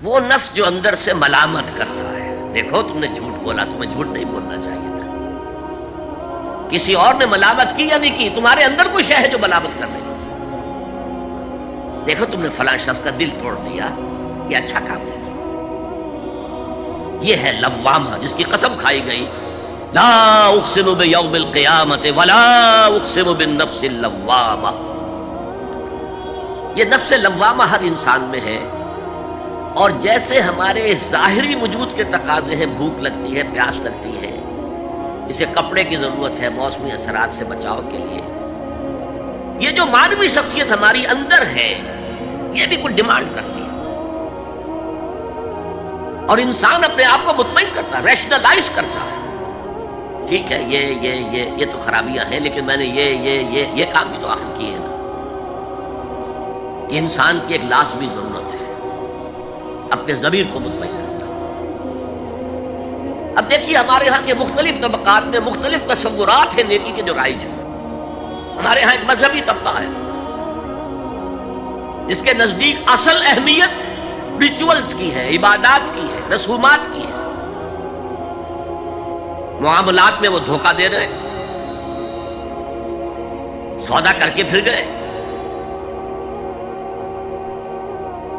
وہ نفس جو اندر سے ملامت کرتا ہے، دیکھو تم نے جھوٹ بولا، تمہیں جھوٹ نہیں بولنا چاہیے تھا. کسی اور نے ملامت کی یا نہیں کی، تمہارے اندر کوئی شے ہے جو ملامت کر رہی ہے. دیکھو تم نے فلاں شخص کا دل توڑ دیا، یہ اچھا کام نہیں کیا. یہ ہے لوامہ جس کی قسم کھائی گئی، لا اقسم بیوم القیامت ولا اقسم بالنفس اللوامہ. یہ نفس لوامہ ہر انسان میں ہے، اور جیسے ہمارے ظاہری وجود کے تقاضے ہیں، بھوک لگتی ہے، پیاس لگتی ہے، اسے کپڑے کی ضرورت ہے موسمی اثرات سے بچاؤ کے لیے، یہ جو مانوی شخصیت ہماری اندر ہے یہ بھی کچھ ڈیمانڈ کرتی ہے. اور انسان اپنے آپ کو مطمئن کرتا ہے، ریشنلائز کرتا ہے، ٹھیک ہے یہ تو خرابیاں ہیں، لیکن میں نے یہ کام بھی تو آخر کیے ہیں نا. یہ انسان کی ایک لازمی ضرورت ہے اپنے ضمیر کو مطمئن کرنا. اب دیکھیے ہمارے ہاں کے مختلف طبقات میں مختلف تصورات ہیں نیکی کے جو رائج ہیں. ہمارے ہاں ایک مذہبی طبقہ ہے جس کے نزدیک اصل اہمیت ریچولز کی ہے، عبادات کی ہے، رسومات کی ہے. معاملات میں وہ دھوکہ دے رہے ہیں، سودا کر کے پھر گئے،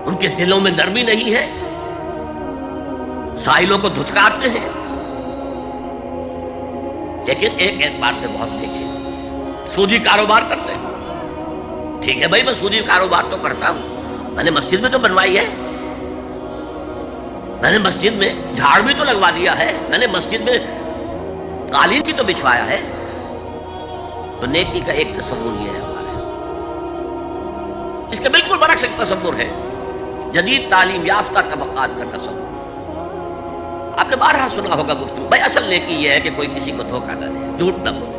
ان کے دلوں میں نرمی نہیں ہے، سائلوں کو دھتکارتے ہیں. لیکن ایک اعتبار سے بہت نیک ہے، سودی کاروبار کرتے ہیں. ٹھیک ہے بھائی، میں سودی کاروبار تو کرتا ہوں، میں نے مسجد میں تو بنوائی ہے، میں نے مسجد میں جھاڑ بھی تو لگوا دیا ہے، میں نے مسجد میں قالین بھی تو بچھوایا ہے. تو نیکی کا ایک تصور یہ ہے ہمارے، اس کے بالکل برعکس ایک تصور ہے جدید تعلیم یافتہ طبقات کا تصور. آپ نے بارہا سنا ہوگا گفتگو، بھائی اصل نیکی یہ ہے کہ کوئی کسی کو دھوکہ نہ دے، جھوٹ نہ بولے،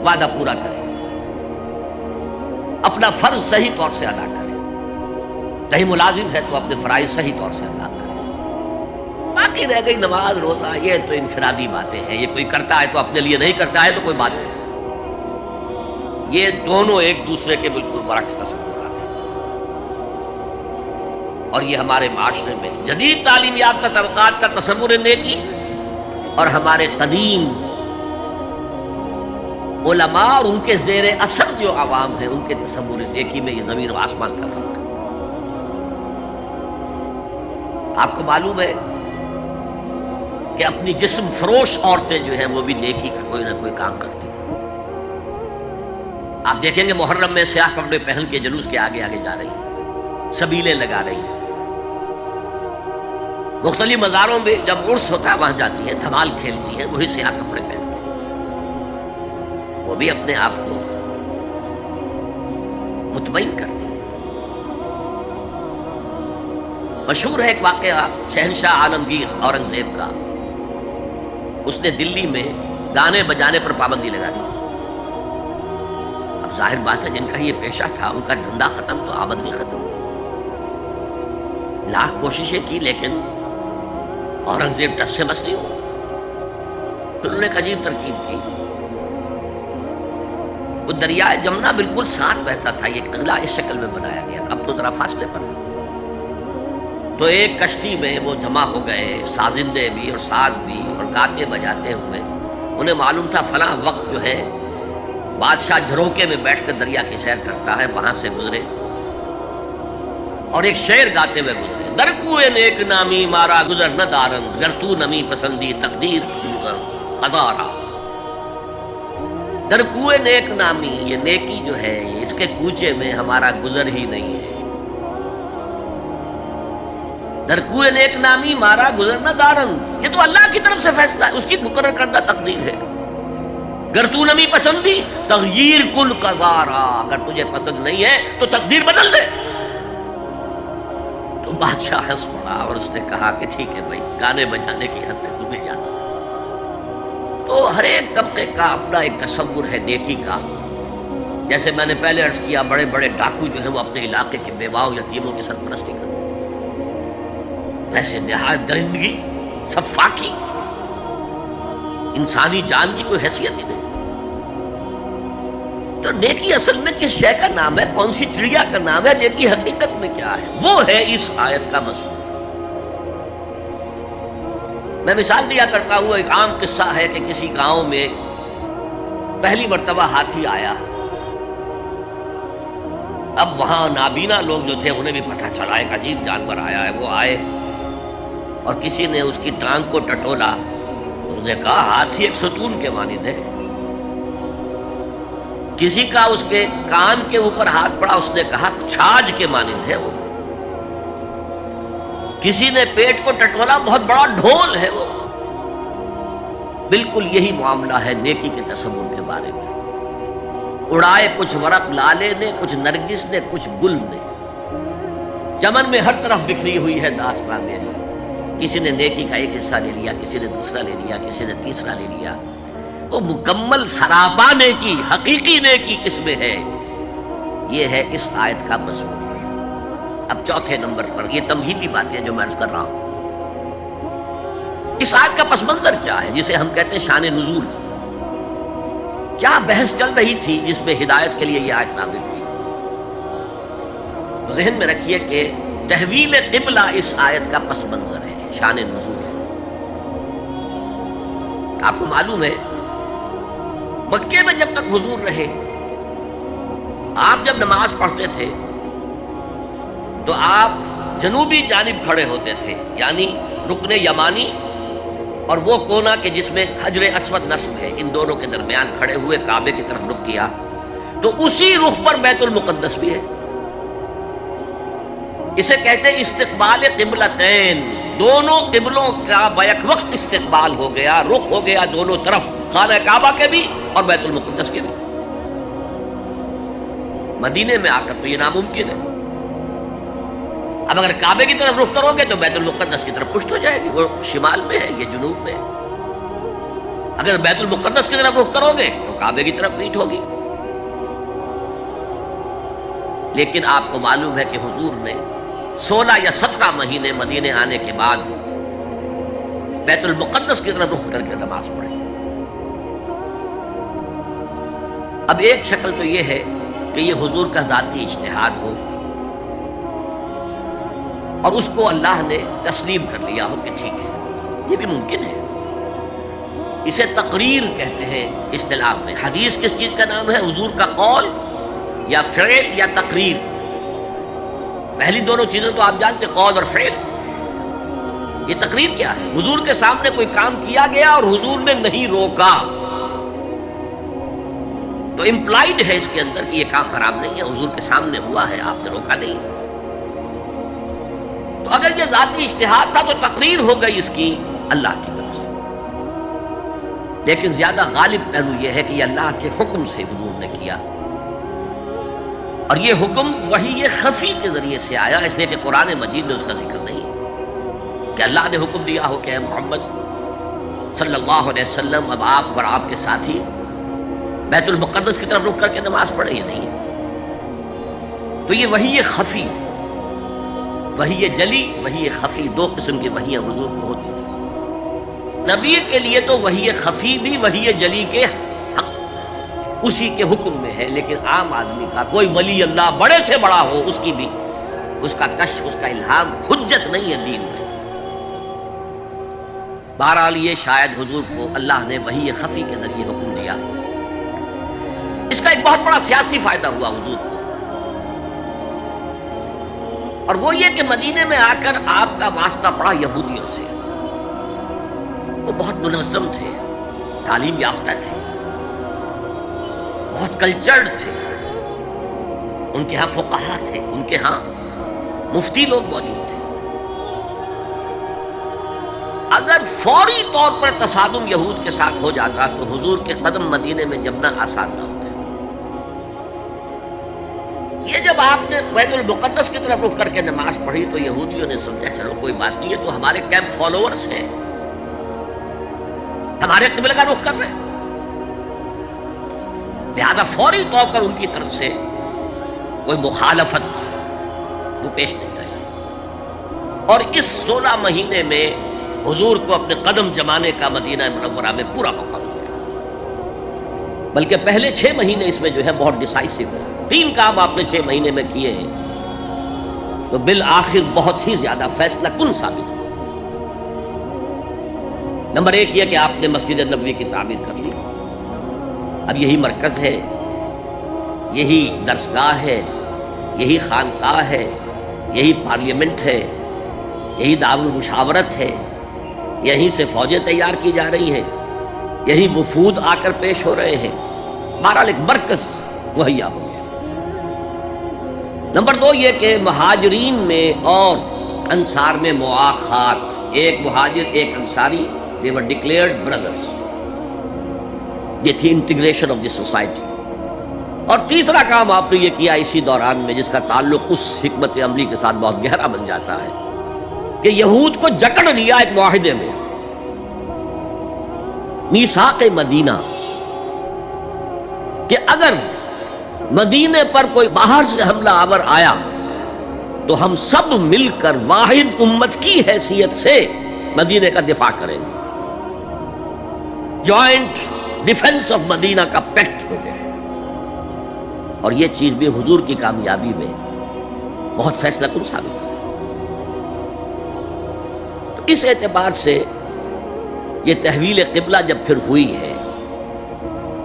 وعدہ پورا کرے، اپنا فرض صحیح طور سے ادا کرے، کہیں ملازم ہے تو اپنے فرائض صحیح طور سے ادا کرے. باقی رہ گئی نماز روزہ، یہ تو انفرادی باتیں ہیں، یہ کوئی کرتا ہے تو اپنے لیے، نہیں کرتا ہے تو کوئی بات نہیں. یہ دونوں ایک دوسرے کے بالکل برعکس تصورات ہیں، اور یہ ہمارے معاشرے میں جدید تعلیم یافتہ طبقات کا تصور نیکی اور ہمارے قدیم علماء اور ان کے زیر اثر جو عوام ہیں ان کے تصور نیکی میں یہ زمین و آسمان کا فرق ہے. آپ کو معلوم ہے کہ اپنی جسم فروش عورتیں جو ہیں وہ بھی نیکی کا کوئی نہ کوئی کام کرتی ہیں. آپ دیکھیں گے محرم میں سیاہ کپڑے پہن کے جلوس کے آگے آگے جا رہی ہیں، سبیلیں لگا رہی ہیں. مختلف مزاروں میں جب عرس ہوتا ہے وہاں جاتی ہیں، دھمال کھیلتی ہیں، وہی سیاہ کپڑے پہن کے. وہ بھی اپنے آپ کو مطمئن کرتی ہیں. مشہور ہے ایک واقعہ شہنشاہ عالمگیر اورنگزیب کا. اس نے دلی میں گانے بجانے پر پابندی لگا دی. اب ظاہر بات ہے جن کا یہ پیشہ تھا ان کا دھندا ختم تو آمدنی ختم. لاکھ کوششیں کی لیکن اورنگزیب ٹس سے بس نہیں ہوا. تو انہوں نے ایک عجیب ترکیب کی. وہ دریائے جمنا بالکل ساتھ بہتا تھا، یہ قلعہ اس شکل میں بنایا گیا، اب تو ذرا فاصلے پر. تو ایک کشتی میں وہ جمع ہو گئے، سازندے بھی اور ساز بھی، اور گاتے بجاتے ہوئے. انہیں معلوم تھا فلاں وقت جو ہے بادشاہ جھروکے میں بیٹھ کر دریا کی سیر کرتا ہے، وہاں سے گزرے اور ایک شعر گاتے ہوئے گزرے. در کوئے نیک نامی مارا گزر نہ دارن، گر تو نمی پسندی تقدیر قدارا. در کوئے نیک نامی، یہ نیکی جو ہے اس کے کوچے میں ہمارا گزر ہی نہیں ہے. در کوئے نیک نامی مارا گزر نہ دارن، یہ تو اللہ کی طرف سے فیصلہ ہے، اس کی مقرر کردہ تقدیر ہے. گر تو نمی پسندی تغییر کل قضارا، اگر تجھے پسند نہیں ہے تو تقدیر بدل دے. تو بادشاہ ہنس پڑا اور اس نے کہا کہ ٹھیک ہے بھائی، گانے بجانے کی حد تک تمہیں اجازت ہے. تو ہر ایک طبقے کا اپنا ایک تصور ہے نیکی کا. جیسے میں نے پہلے عرض کیا، بڑے بڑے ڈاکو جو ہیں وہ اپنے علاقے کے بیواؤں یتیموں کی سرپرستی کرتے ہیں. ویسے نہایت درندگی، سفاکی، انسانی جان کی کوئی حیثیت ہی نہیں. تو نیکی اصل میں کس شے کا نام ہے، کون سی چڑیا کا نام ہے، نیکی حقیقت میں کیا ہے، وہ ہے اس آیت کا مضمون۔ میں مثال دیا کرتا ہوں، ایک عام قصہ ہے کہ کسی گاؤں میں پہلی مرتبہ ہاتھی آیا۔ اب وہاں نابینا لوگ جو تھے انہیں بھی پتہ چلا ایک عجیب جانور آیا ہے۔ وہ آئے اور کسی نے اس کی ٹانگ کو ٹٹولا، اس نے کہا ہاتھی ایک ستون کے مانند ہے۔ کسی کا اس کے کان کے اوپر ہاتھ پڑا، اس نے کہا چھاج کے مانند ہے وہ۔ کسی نے پیٹ کو ٹٹولا، بہت بڑا ڈھول ہے وہ۔ بالکل یہی معاملہ ہے نیکی کے تصور کے بارے میں۔ اڑائے کچھ ورق لالے نے، کچھ نرگس نے، کچھ گل نے، چمن میں ہر طرف بکھری ہوئی ہے داستان میری۔ کسی نے نیکی کا ایک حصہ لے لیا، کسی نے دوسرا لے لیا، کسی نے تیسرا لے لیا۔ وہ مکمل سراپا نیکی، حقیقی نیکی کس میں ہے، یہ ہے اس آیت کا مضمون۔ اب چوتھے نمبر پر یہ تمہیدی باتیں جو میں عرض کر رہا ہوں، اس آیت کا پس منظر کیا ہے جسے ہم کہتے ہیں شان نزول؟ کیا بحث چل رہی تھی جس میں ہدایت کے لیے یہ آیت نازل ہوئی؟ ذہن میں رکھیے کہ تحویل قبلہ اس آیت کا پس منظر ہے، شان نزول ہے۔ آپ کو معلوم ہے مکے میں جب تک حضور رہے، آپ جب نماز پڑھتے تھے تو آپ جنوبی جانب کھڑے ہوتے تھے، یعنی رکن یمانی اور وہ کونا کہ جس میں حجر اسود نصب ہے، ان دونوں کے درمیان کھڑے ہوئے کعبے کی طرف رخ کیا، تو اسی رخ پر بیت المقدس بھی ہے۔ اسے کہتے ہیں استقبال قبلتین، دونوں قبلوں کا بیک وقت استقبال ہو گیا، رخ ہو گیا دونوں طرف، خانہ کعبہ کے بھی اور بیت المقدس کے بھی۔ مدینے میں آ کر تو یہ ناممکن ہے۔ اب اگر کعبے کی طرف رخ کرو گے تو بیت المقدس کی طرف پشت ہو جائے گی، وہ شمال میں ہے، یہ جنوب میں ہے۔ اگر بیت المقدس کی طرف رخ کرو گے تو کعبے کی طرف پیٹھ ہوگی۔ لیکن آپ کو معلوم ہے کہ حضور نے 16 یا 17 مہینے مدینے آنے کے بعد بیت المقدس کی طرف رخ کر کے نماز پڑھی۔ اب ایک شکل تو یہ ہے کہ یہ حضور کا ذاتی اجتہاد ہو اور اس کو اللہ نے تسلیم کر لیا ہو کہ ٹھیک ہے، یہ بھی ممکن ہے۔ اسے تقریر کہتے ہیں اصطلاح میں۔ حدیث کس چیز کا نام ہے؟ حضور کا قول یا فعل یا تقریر۔ پہلی دونوں چیزیں تو آپ جانتے، قول اور فعل۔ یہ تقریر کیا ہے؟ حضور کے سامنے کوئی کام کیا گیا اور حضور نے نہیں روکا، تو امپلائڈ ہے اس کے اندر کہ یہ کام حرام نہیں ہے، حضور کے سامنے ہوا ہے، آپ نے روکا نہیں۔ تو اگر یہ ذاتی اجتہاد تھا تو تقریر ہو گئی اس کی اللہ کی طرف سے۔ لیکن زیادہ غالب پہلو یہ ہے کہ یہ اللہ کے حکم سے حضور نے کیا، اور یہ حکم وحی خفی کے ذریعے سے آیا، اس لیے کہ قرآن مجید میں اس کا ذکر نہیں کہ اللہ نے حکم دیا ہو کہ اے محمد صلی اللہ علیہ وسلم اب آپ اور آپ کے ساتھی بیت المقدس کی طرف رخ کر کے نماز پڑھے، یہ نہیں۔ تو یہ وحی خفی، وحی جلی، وحی خفی، دو قسم کی وحیاں حضور کو ہوتی تھی۔ نبی کے لیے تو وحی خفی بھی وحی جلی کے حق اسی کے حکم میں ہے، لیکن عام آدمی کا کوئی ولی اللہ بڑے سے بڑا ہو، اس کی بھی اس کا کشف، اس کا الہام حجت نہیں ہے دین میں۔ بہرحال یہ شاید حضور کو اللہ نے وحی خفی کے ذریعے حکم دیا۔ اس کا ایک بہت بڑا سیاسی فائدہ ہوا حضور کو، اور وہ یہ کہ مدینے میں آ کر آپ کا واسطہ پڑا یہودیوں سے۔ وہ بہت منظم تھے، تعلیم یافتہ تھے، بہت کلچرڈ تھے، ان کے ہاں فقہا تھے، ان کے ہاں مفتی لوگ موجود تھے۔ اگر فوری طور پر تصادم یہود کے ساتھ ہو جاتا تو حضور کے قدم مدینے میں جمنا آسان نہ ہوتا۔ یہ جب آپ نے بیت المقدس کی طرف رخ کر کے نماز پڑھی تو یہودیوں نے سمجھا چلو کوئی بات نہیں ہے، تو ہمارے کیمپ فالوورز ہیں، ہمارے قبلہ کا رخ کر رہے ہیں، لہذا فوری طور پر ان کی طرف سے کوئی مخالفت وہ پیش نہیں آئی، اور اس 16 مہینے میں حضور کو اپنے قدم جمانے کا مدینہ منورہ میں پورا موقع ملا۔ بلکہ پہلے 6 مہینے اس میں جو ہے بہت ڈیسائسو ہے. 3 کام آپ نے 6 مہینے میں کیے ہیں تو بالآخر بہت ہی زیادہ فیصلہ کن ثابت ہو. نمبر 1 یہ کہ آپ نے مسجد نبوی کی تعمیر کر لی. اب یہی مرکز ہے، یہی درسگاہ ہے، یہی خانقاہ ہے، یہی پارلیمنٹ ہے، یہی دارالمشاورت ہے، یہیں سے فوجیں تیار کی جا رہی ہیں، یہی وفود آ کر پیش ہو رہے ہیں. بہرحال ایک مرکز مہیا ہو گیا. نمبر 2 یہ کہ مہاجرین میں اور انصار میں مواخات، ایک مہاجر ایک Ansari, they were declared brothers. یہ تھی انٹیگریشن آف دی سوسائٹی. اور تیسرا کام آپ نے یہ کیا اسی دوران میں جس کا تعلق اس حکمت عملی کے ساتھ بہت گہرا بن جاتا ہے کہ یہود کو جکڑ لیا ایک معاہدے میں، میثاق مدینہ، کہ اگر مدینے پر کوئی باہر سے حملہ آور آیا تو ہم سب مل کر واحد امت کی حیثیت سے مدینے کا دفاع کریں گے. جوائنٹ ڈیفنس آف مدینہ کا پیکٹ ہو گیا. اور یہ چیز بھی حضور کی کامیابی میں بہت فیصلہ کن ثابت ہے. تو اس اعتبار سے یہ تحویل قبلہ جب پھر ہوئی ہے،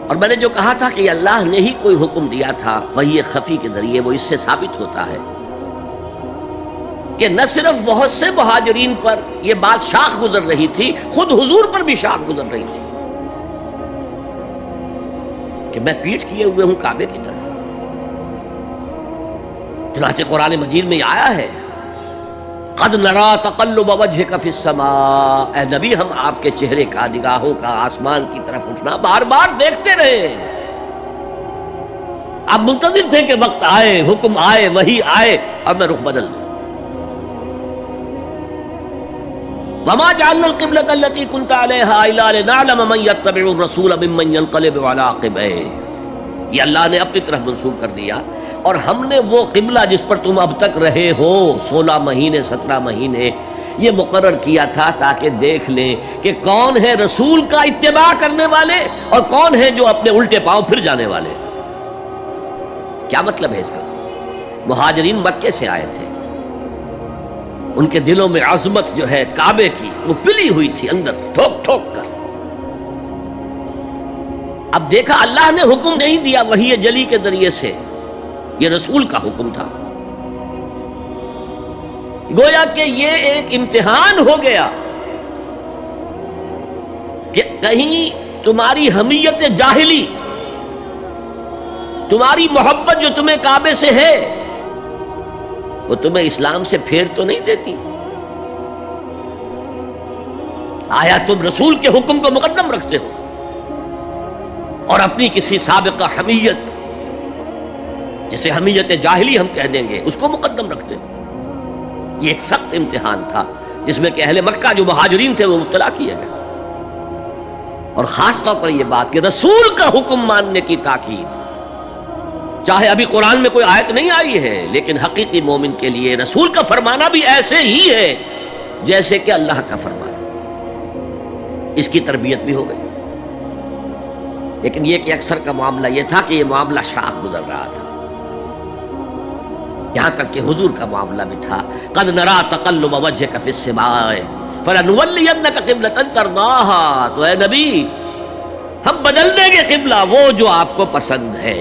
اور میں نے جو کہا تھا کہ اللہ نے ہی کوئی حکم دیا تھا وحی خفی کے ذریعے، وہ اس سے ثابت ہوتا ہے کہ نہ صرف بہت سے مہاجرین پر یہ بات شاخ گزر رہی تھی، خود حضور پر بھی شاخ گزر رہی تھی کہ میں پیٹھ کیے ہوئے ہوں کعبے کی طرف. چنانچہ قرآن مجید میں یہ آیا ہے قد نرا تقلب وجهك في السماء، اے نبی ہم آپ کے چہرے کا، نگاہوں کا آسمان کی طرف اٹھنا بار بار دیکھتے رہے. آپ منتظر تھے کہ وقت آئے، حکم آئے، وحی آئے اور میں رخ بدل دوں. وما جعلنا القبلة التي كنت عليها الا لنعلم من يتبع الرسول ممن ينقلب على عقبيه. یہ اللہ نے اپنی طرف منسوب کر دیا، اور ہم نے وہ قبلہ جس پر تم اب تک رہے ہو 16 مہینے 17 مہینے یہ مقرر کیا تھا تاکہ دیکھ لیں کہ کون ہے رسول کا اتباع کرنے والے اور کون ہے جو اپنے الٹے پاؤں پھر جانے والے. کیا مطلب ہے اس کا؟ مہاجرین مکے سے آئے تھے، ان کے دلوں میں عظمت جو ہے کعبے کی وہ پلی ہوئی تھی اندر ٹھوک ٹھوک کر. اب دیکھا اللہ نے حکم نہیں دیا وحی جلی کے ذریعے سے، یہ رسول کا حکم تھا. گویا کہ یہ ایک امتحان ہو گیا کہ کہیں تمہاری حمیت جاہلی، تمہاری محبت جو تمہیں کعبے سے ہے وہ تمہیں اسلام سے پھیر تو نہیں دیتی. آیا تم رسول کے حکم کو مقدم رکھتے ہو اور اپنی کسی سابقہ حمیت، جسے حمیت جاہلی ہم کہہ دیں گے، اس کو مقدم رکھتے ہو. یہ ایک سخت امتحان تھا جس میں کہ اہل مکہ جو مہاجرین تھے وہ مبتلا کیے گئے. اور خاص طور پر یہ بات کہ رسول کا حکم ماننے کی تاکید، چاہے ابھی قرآن میں کوئی آیت نہیں آئی ہے لیکن حقیقی مومن کے لیے رسول کا فرمانا بھی ایسے ہی ہے جیسے کہ اللہ کا فرمانا. اس کی تربیت بھی ہو گئی. لیکن یہ کہ اکثر کا معاملہ یہ تھا کہ یہ معاملہ شاخ گزر رہا تھا، یہاں تک کہ حضور کا معاملہ بھی تھا قد نرا تقلب وجهك في السماء فلنولينك قبلة ترضاها. تو اے نبی ہم بدل دیں گے قبلہ وہ جو آپ کو پسند ہے.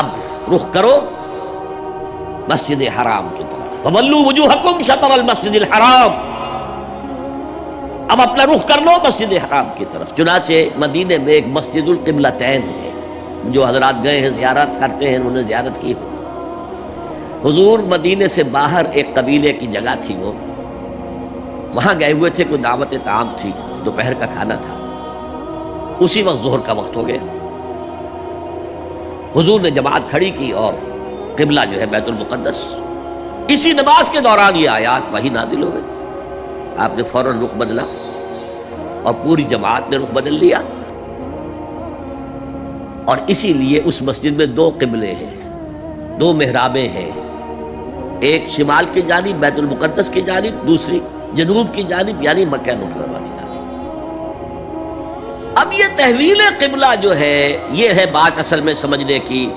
اب رخ کرو مسجد حرام کی طرف. فولوا وجوهكم شطر المسجد الحرام. اب اپنا رخ کر لو مسجد حرام کی طرف. چنانچہ مدینے میں ایک مسجد القبلتین ہے، جو حضرات گئے ہیں زیارت کرتے ہیں انہوں نے زیارت کی. حضور مدینے سے باہر ایک قبیلے کی جگہ تھی، وہ وہاں گئے ہوئے تھے، کوئی دعوت طعام تھی، دوپہر کا کھانا تھا. اسی وقت ظہر کا وقت ہو گیا. حضور نے جماعت کھڑی کی اور قبلہ جو ہے بیت المقدس. اسی نماز کے دوران یہ آیات وحی نازل ہو گئی. آپ نے فوراً رخ بدلا اور پوری جماعت نے رخ بدل لیا. اور اسی لیے اس مسجد میں 2 قبلے ہیں، 2 محرابیں ہیں، ایک شمال کی جانب بیت المقدس کی جانب، دوسری جنوب کی جانب یعنی مکہ مکرمہ کی جانب. اب یہ تحویل قبلہ جو ہے یہ ہے بات اصل میں سمجھنے کی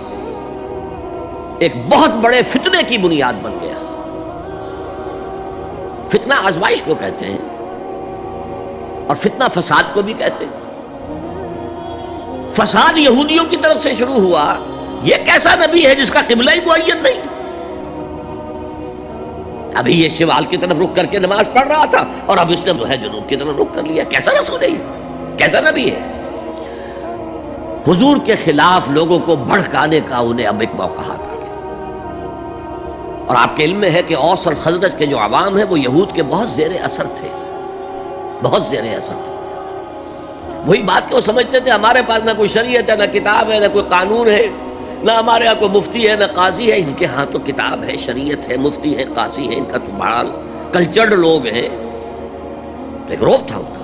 ایک بہت بڑے فتنے کی بنیاد بن گیا. فتنہ آزمائش کو کہتے ہیں اور فتنہ فساد کو بھی کہتے ہیں. فساد یہودیوں کی طرف سے شروع ہوا. یہ کیسا نبی ہے جس کا قبلہ ہی معین نہیں؟ ابھی یہ شمال کی طرف رخ کر کے نماز پڑھ رہا تھا اور اب اس نے جو ہے جنوب کی طرف رخ کر لیا. کیسا رسول ہے یہ؟ کیسا نبی ہے؟ حضور کے خلاف لوگوں کو بھڑکانے کا انہیں اب ایک موقع آ گیا. اور آپ کے علم میں ہے کہ اوس اور خزرج کے جو عوام ہیں وہ یہود کے بہت زیر اثر تھے، بہت زیر اثر تھے. وہی بات کہ وہ سمجھتے تھے ہمارے پاس نہ کوئی شریعت ہے، نہ کتاب ہے، نہ کوئی قانون ہے، نہ ہمارے ہاں کوئی مفتی ہے، نہ قاضی ہے. ان کے ہاں تو کتاب ہے، شریعت ہے، مفتی ہے، قاضی ہے. ان کا تو بڑا کلچرڈ لوگ ہیں. تو ایک روب تھا ان کا.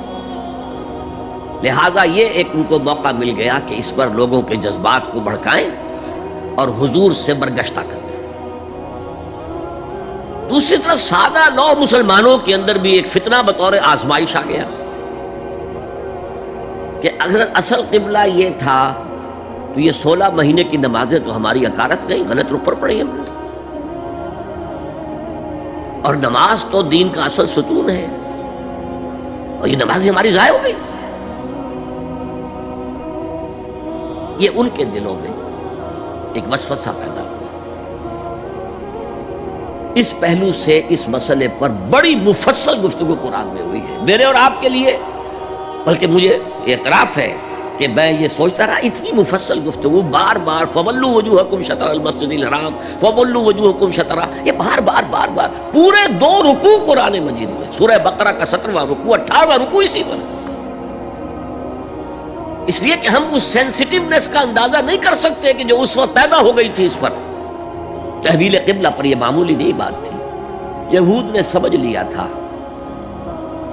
لہذا یہ ایک ان کو موقع مل گیا کہ اس پر لوگوں کے جذبات کو بھڑکائیں اور حضور سے برگشتہ کر دیں. دوسری طرف سادہ لو مسلمانوں کے اندر بھی ایک فتنہ بطور آزمائش آ گیا کہ اگر اصل قبلہ یہ تھا تو یہ 16 مہینے کی نمازیں تو ہماری اکارت گئی، غلط رخ پر پڑی ہم. اور نماز تو دین کا اصل ستون ہے اور یہ نمازیں ہماری ضائع ہو گئی. یہ ان کے دلوں میں ایک وسوسہ پیدا ہوا. اس پہلو سے اس مسئلے پر بڑی مفصل گفتگو قرآن میں ہوئی ہے میرے اور آپ کے لیے. بلکہ مجھے اعتراف ہے کہ میں یہ سوچتا رہا اتنی مفصل گفتگو بار بار فَوَلُّوا وُجُوهَكُمْ شَطْرَ الْمَسْجِدِ الْحَرَامِ فَوَلُّوا وُجُوهَكُمْ شَطْرَهُ، یہ بار بار پورے 2 رکوع قرآن مجید میں. سورہ بقرہ کا 17واں رکوع 18واں رکوع اسی پر. اس لیے کہ ہم اس سینسٹیونیس کا اندازہ نہیں کر سکتے کہ جو اس وقت پیدا ہو گئی تھی اس پر. تحویل قبلہ پر یہ معمولی نہیں بات تھی. یہود نے سمجھ لیا تھا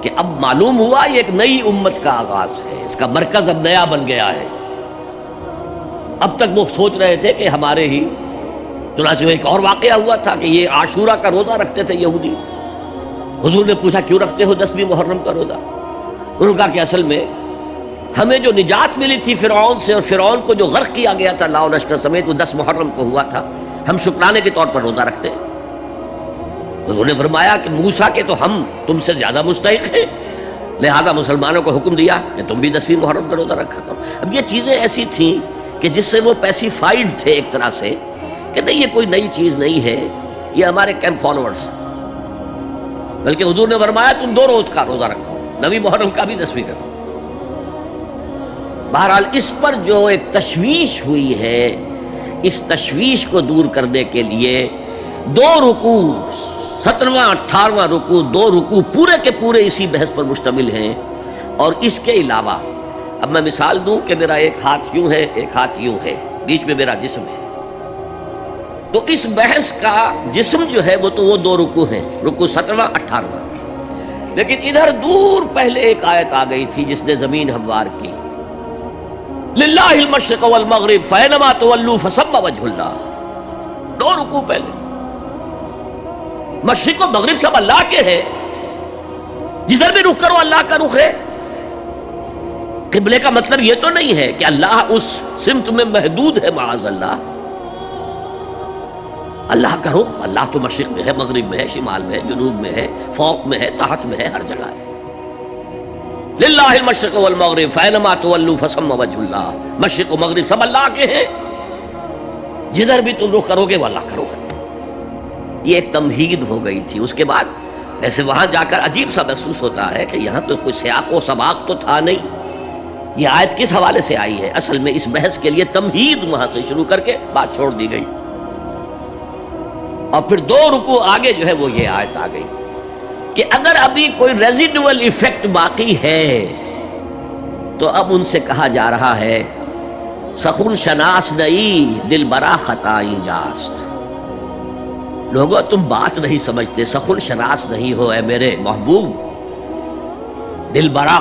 کہ اب معلوم ہوا یہ ایک نئی امت کا آغاز ہے، اس کا مرکز اب نیا بن گیا ہے. اب تک وہ سوچ رہے تھے کہ ہمارے ہی. چنانچہ ایک اور واقعہ ہوا تھا کہ یہ عاشورہ کا روزہ رکھتے تھے یہودی. حضور نے پوچھا کیوں رکھتے ہو 10ویں محرم کا روزہ؟ انہوں نے کہا کہ اصل میں ہمیں جو نجات ملی تھی فرعون سے، اور فرعون کو جو غرق کیا گیا تھا لاؤ لشکر سمیت، وہ 10 محرم کو ہوا تھا. ہم شکرانے کے طور پر روزہ رکھتے ہیں. حضور نے فرمایا کہ موسیٰ کے تو ہم تم سے زیادہ مستحق ہیں، لہذا مسلمانوں کو حکم دیا کہ تم بھی 10ویں محرم کا روزہ رکھا کرو. اب یہ چیزیں ایسی تھیں کہ جس سے وہ پیسیفائڈ تھے ایک طرح سے کہ نہیں یہ کوئی نئی چیز نہیں ہے، یہ ہمارے کیمپ فالوورز. بلکہ حضور نے فرمایا تم 2 روز کا روزہ رکھو، 9ویں محرم کا بھی 10ویں کا. بہرحال اس پر جو ایک تشویش ہوئی ہے، اس تشویش کو دور کرنے کے لیے 2 رکوع 17واں 18واں رکوع 2 رکوع پورے کے پورے اسی بحث پر مشتمل ہیں. اور اس کے علاوہ اب میں مثال دوں کہ میرا ایک ہاتھ یوں ہے، ایک ہاتھ یوں ہے، بیچ میں میرا جسم ہے. تو اس بحث کا جسم جو ہے وہ تو وہ 2 رکوع ہیں، رکوع 17واں 18واں. لیکن ادھر دور پہلے ایک آیت آ گئی تھی جس نے زمین ہموار کی. للہ المشرق والمغرب فینما تولوا فثم وجہ اللہ. 2 رکوع پہلے. مشرق و مغرب سب اللہ کے ہیں، جدھر بھی رخ کرو اللہ کا رخ ہے. قبلے کا مطلب یہ تو نہیں ہے کہ اللہ اس سمت میں محدود ہے، معاذ اللہ. اللہ کا رخ، اللہ تو مشرق میں ہے، مغرب میں ہے، شمال میں ہے، جنوب میں ہے، فوق میں ہے، تحت میں ہے، ہر جگہ ہے. للہ المشرق والمغرب فینما تولوا فثم وجہ اللہ. مشرق و مغرب سب اللہ کے ہیں، جدھر بھی تم رخ کرو گے وہ اللہ کا رخ ہے. یہ ایک تمہید ہو گئی تھی. اس کے بعد ویسے وہاں جا کر عجیب سا محسوس ہوتا ہے کہ یہاں تو کوئی سیاق و سباق تو تھا نہیں. یہ آیت کس حوالے سے آئی ہے؟ اصل میں اس بحث کے لیے تمہید وہاں سے شروع کر کے بات چھوڑ دی گئی. اور پھر 2 رکوع آگے جو ہے وہ یہ آیت آ گئی کہ اگر ابھی کوئی ریزیڈول ایفیکٹ باقی ہے تو اب ان سے کہا جا رہا ہے سخن شناس نئی دل برا خطائی جاست. لوگوں تم بات نہیں سمجھتے، سخن شناس نہیں ہو اے میرے محبوب. دل برا،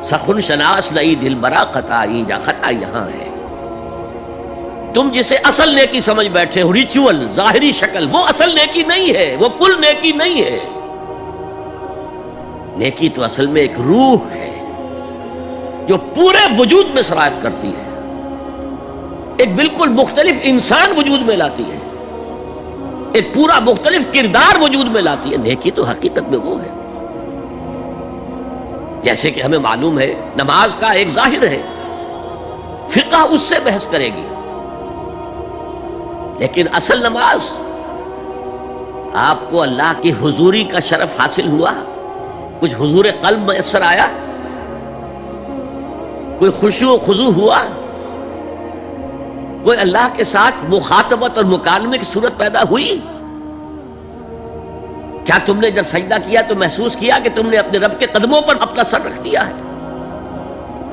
سخن شناس نئی دل برا خطائی جا. خطا یہاں ہے. تم جسے اصل نیکی سمجھ بیٹھے ہو، ریچول، ظاہری شکل، وہ اصل نیکی نہیں ہے، وہ کل نیکی نہیں ہے. نیکی تو اصل میں ایک روح ہے. جو پورے وجود میں سرایت کرتی ہے، ایک بالکل مختلف انسان وجود میں لاتی ہے، ایک پورا مختلف کردار وجود میں لاتی ہے۔ نیکی تو حقیقت میں وہ ہے، جیسے کہ ہمیں معلوم ہے نماز کا ایک ظاہر ہے، فقہ اس سے بحث کرے گی، لیکن اصل نماز آپ کو اللہ کی حضوری کا شرف حاصل ہوا، کچھ حضور قلب میسر آیا، کوئی خشوع و خضوع ہوا، کوئی اللہ کے ساتھ مخاطبت اور مکالمے کی صورت پیدا ہوئی؟ کیا تم نے جب سجدہ کیا تو محسوس کیا کہ تم نے اپنے رب کے قدموں پر اپنا سر رکھ دیا ہے؟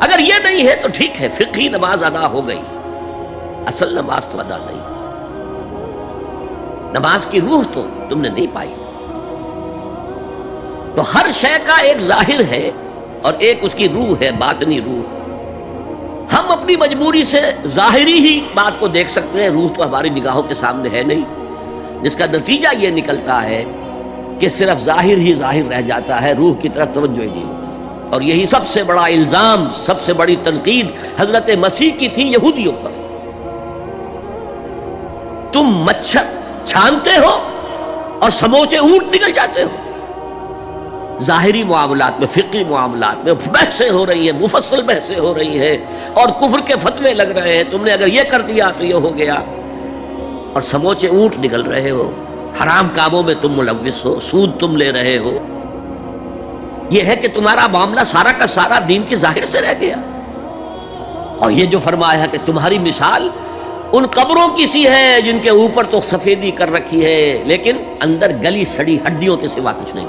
اگر یہ نہیں ہے تو ٹھیک ہے، فقہی نماز ادا ہو گئی، اصل نماز تو ادا نہیں، نماز کی روح تو تم نے نہیں پائی۔ تو ہر شے کا ایک ظاہر ہے اور ایک اس کی روح ہے، باطنی روح۔ ہم اپنی مجبوری سے ظاہری ہی بات کو دیکھ سکتے ہیں، روح تو ہماری نگاہوں کے سامنے ہے نہیں، جس کا نتیجہ یہ نکلتا ہے کہ صرف ظاہر ہی ظاہر رہ جاتا ہے، روح کی طرف توجہ ہی نہیں ہوتی۔ اور یہی سب سے بڑا الزام، سب سے بڑی تنقید حضرت مسیح کی تھی یہودیوں پر۔ تم مچھر چھانتے ہو اور سموچے اونٹ نکل جاتے ہو۔ ظاہری معاملات میں، فقہی معاملات میں بحثیں ہو رہی ہیں، مفصل بحثیں ہو رہی ہیں، اور کفر کے فتوے لگ رہے ہیں، تم نے اگر یہ کر دیا تو یہ ہو گیا، اور سموچے اونٹ نکل رہے ہو، حرام کاموں میں تم ملوث ہو، سود تم لے رہے ہو۔ یہ ہے کہ تمہارا معاملہ سارا کا سارا دین کی ظاہر سے رہ گیا۔ اور یہ جو فرمایا ہے کہ تمہاری مثال ان قبروں کی سی ہے جن کے اوپر تو سفیدی کر رکھی ہے لیکن اندر گلی سڑی ہڈیوں کے سوا کچھ نہیں۔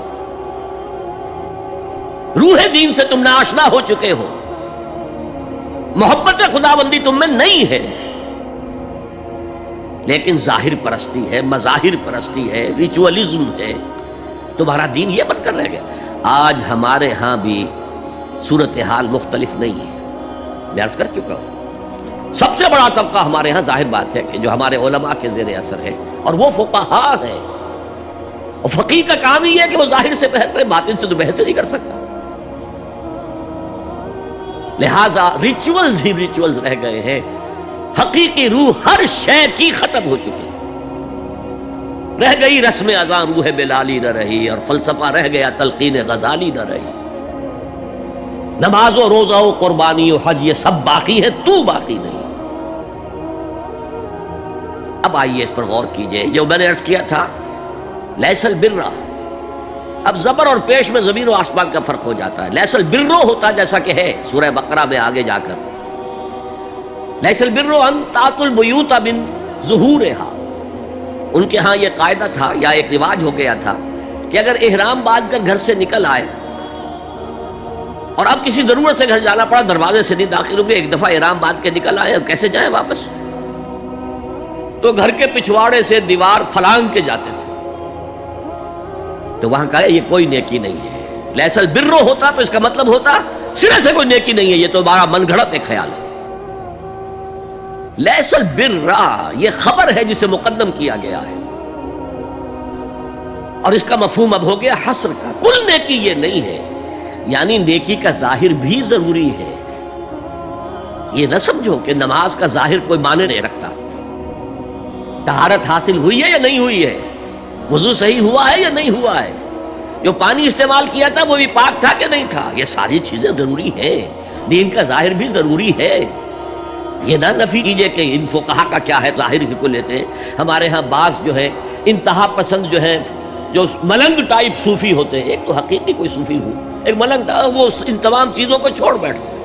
روح دین سے تم ناآشنا ہو چکے ہو، محبت خداوندی تم میں نہیں ہے، لیکن ظاہر پرستی ہے، مظاہر پرستی ہے، ریچولزم ہے، تمہارا دین یہ بن کر رہ گیا۔ آج ہمارے ہاں بھی صورتحال مختلف نہیں ہے، میں عرض کر چکا ہوں۔ سب سے بڑا طبقہ ہمارے ہاں ظاہر بات ہے کہ جو ہمارے علماء کے زیر اثر ہے، اور وہ فقہاء ہیں، اور فقیہ کا کام ہی ہے کہ وہ ظاہر سے بحث کرے، باطن سے تو بحث نہیں کر سکتا۔ لہذا ریچولز ہی ریچولز رہ گئے ہیں، حقیقی روح ہر شے کی ختم ہو چکی، رہ گئی رسم اذاں روح بلالی نہ رہی، اور فلسفہ رہ گیا تلقین غزالی نہ رہی۔ نماز و روزہ و قربانی و حج یہ سب باقی ہے، تو باقی نہیں۔ اب آئیے اس پر غور کیجئے، جو میں نے عرض کیا تھا لیس البر، اب زبر اور پیش میں زمین و آسمان کا فرق ہو جاتا ہے۔ لیس البر ہوتا جیسا کہ ہے سورہ بقرہ میں آگے جا کر، لیس البر ان تأتوا البیوت من ظہورہا، ان کے ہاں یہ قاعدہ تھا یا ایک رواج ہو گیا تھا کہ اگر احرام باندھ کر گھر سے نکل آئے اور اب کسی ضرورت سے گھر جانا پڑا، دروازے سے نہیں داخل ہوئے، ایک دفعہ احرام باندھ کے نکل آئے، اب کیسے جائیں واپس؟ تو گھر کے پچھواڑے سے دیوار پھلانگ کے جاتے تھے۔ تو وہاں کہا یہ کوئی نیکی نہیں ہے۔ لیس البر ہوتا تو اس کا مطلب ہوتا سرے سے کوئی نیکی نہیں ہے، یہ تو ہمارا من گھڑت ایک خیال ہے۔ لیس البر یہ خبر ہے جسے مقدم کیا گیا ہے، اور اس کا مفہوم اب ہو گیا حصر کا، کل نیکی یہ نہیں ہے، یعنی نیکی کا ظاہر بھی ضروری ہے۔ یہ نہ سمجھو کہ نماز کا ظاہر کوئی معنی نہیں رکھتا، طہارت حاصل ہوئی ہے یا نہیں ہوئی ہے، وضو صحیح ہوا ہے یا نہیں ہوا ہے، جو پانی استعمال کیا تھا وہ بھی پاک تھا کہ نہیں تھا، یہ ساری چیزیں ضروری ہیں، دین کا ظاہر بھی ضروری ہے۔ یہ نہ نفی کیجئے کہ ان فقہا کا کیا ہے، ظاہر ہی کو لیتے ہیں۔ ہمارے ہاں بعض جو ہے انتہا پسند جو ہے، جو ملنگ ٹائپ صوفی ہوتے ہیں، ایک تو حقیقی کوئی صوفی ہو، ایک ملنگ وہ ان تمام چیزوں کو چھوڑ بیٹھتے ہیں۔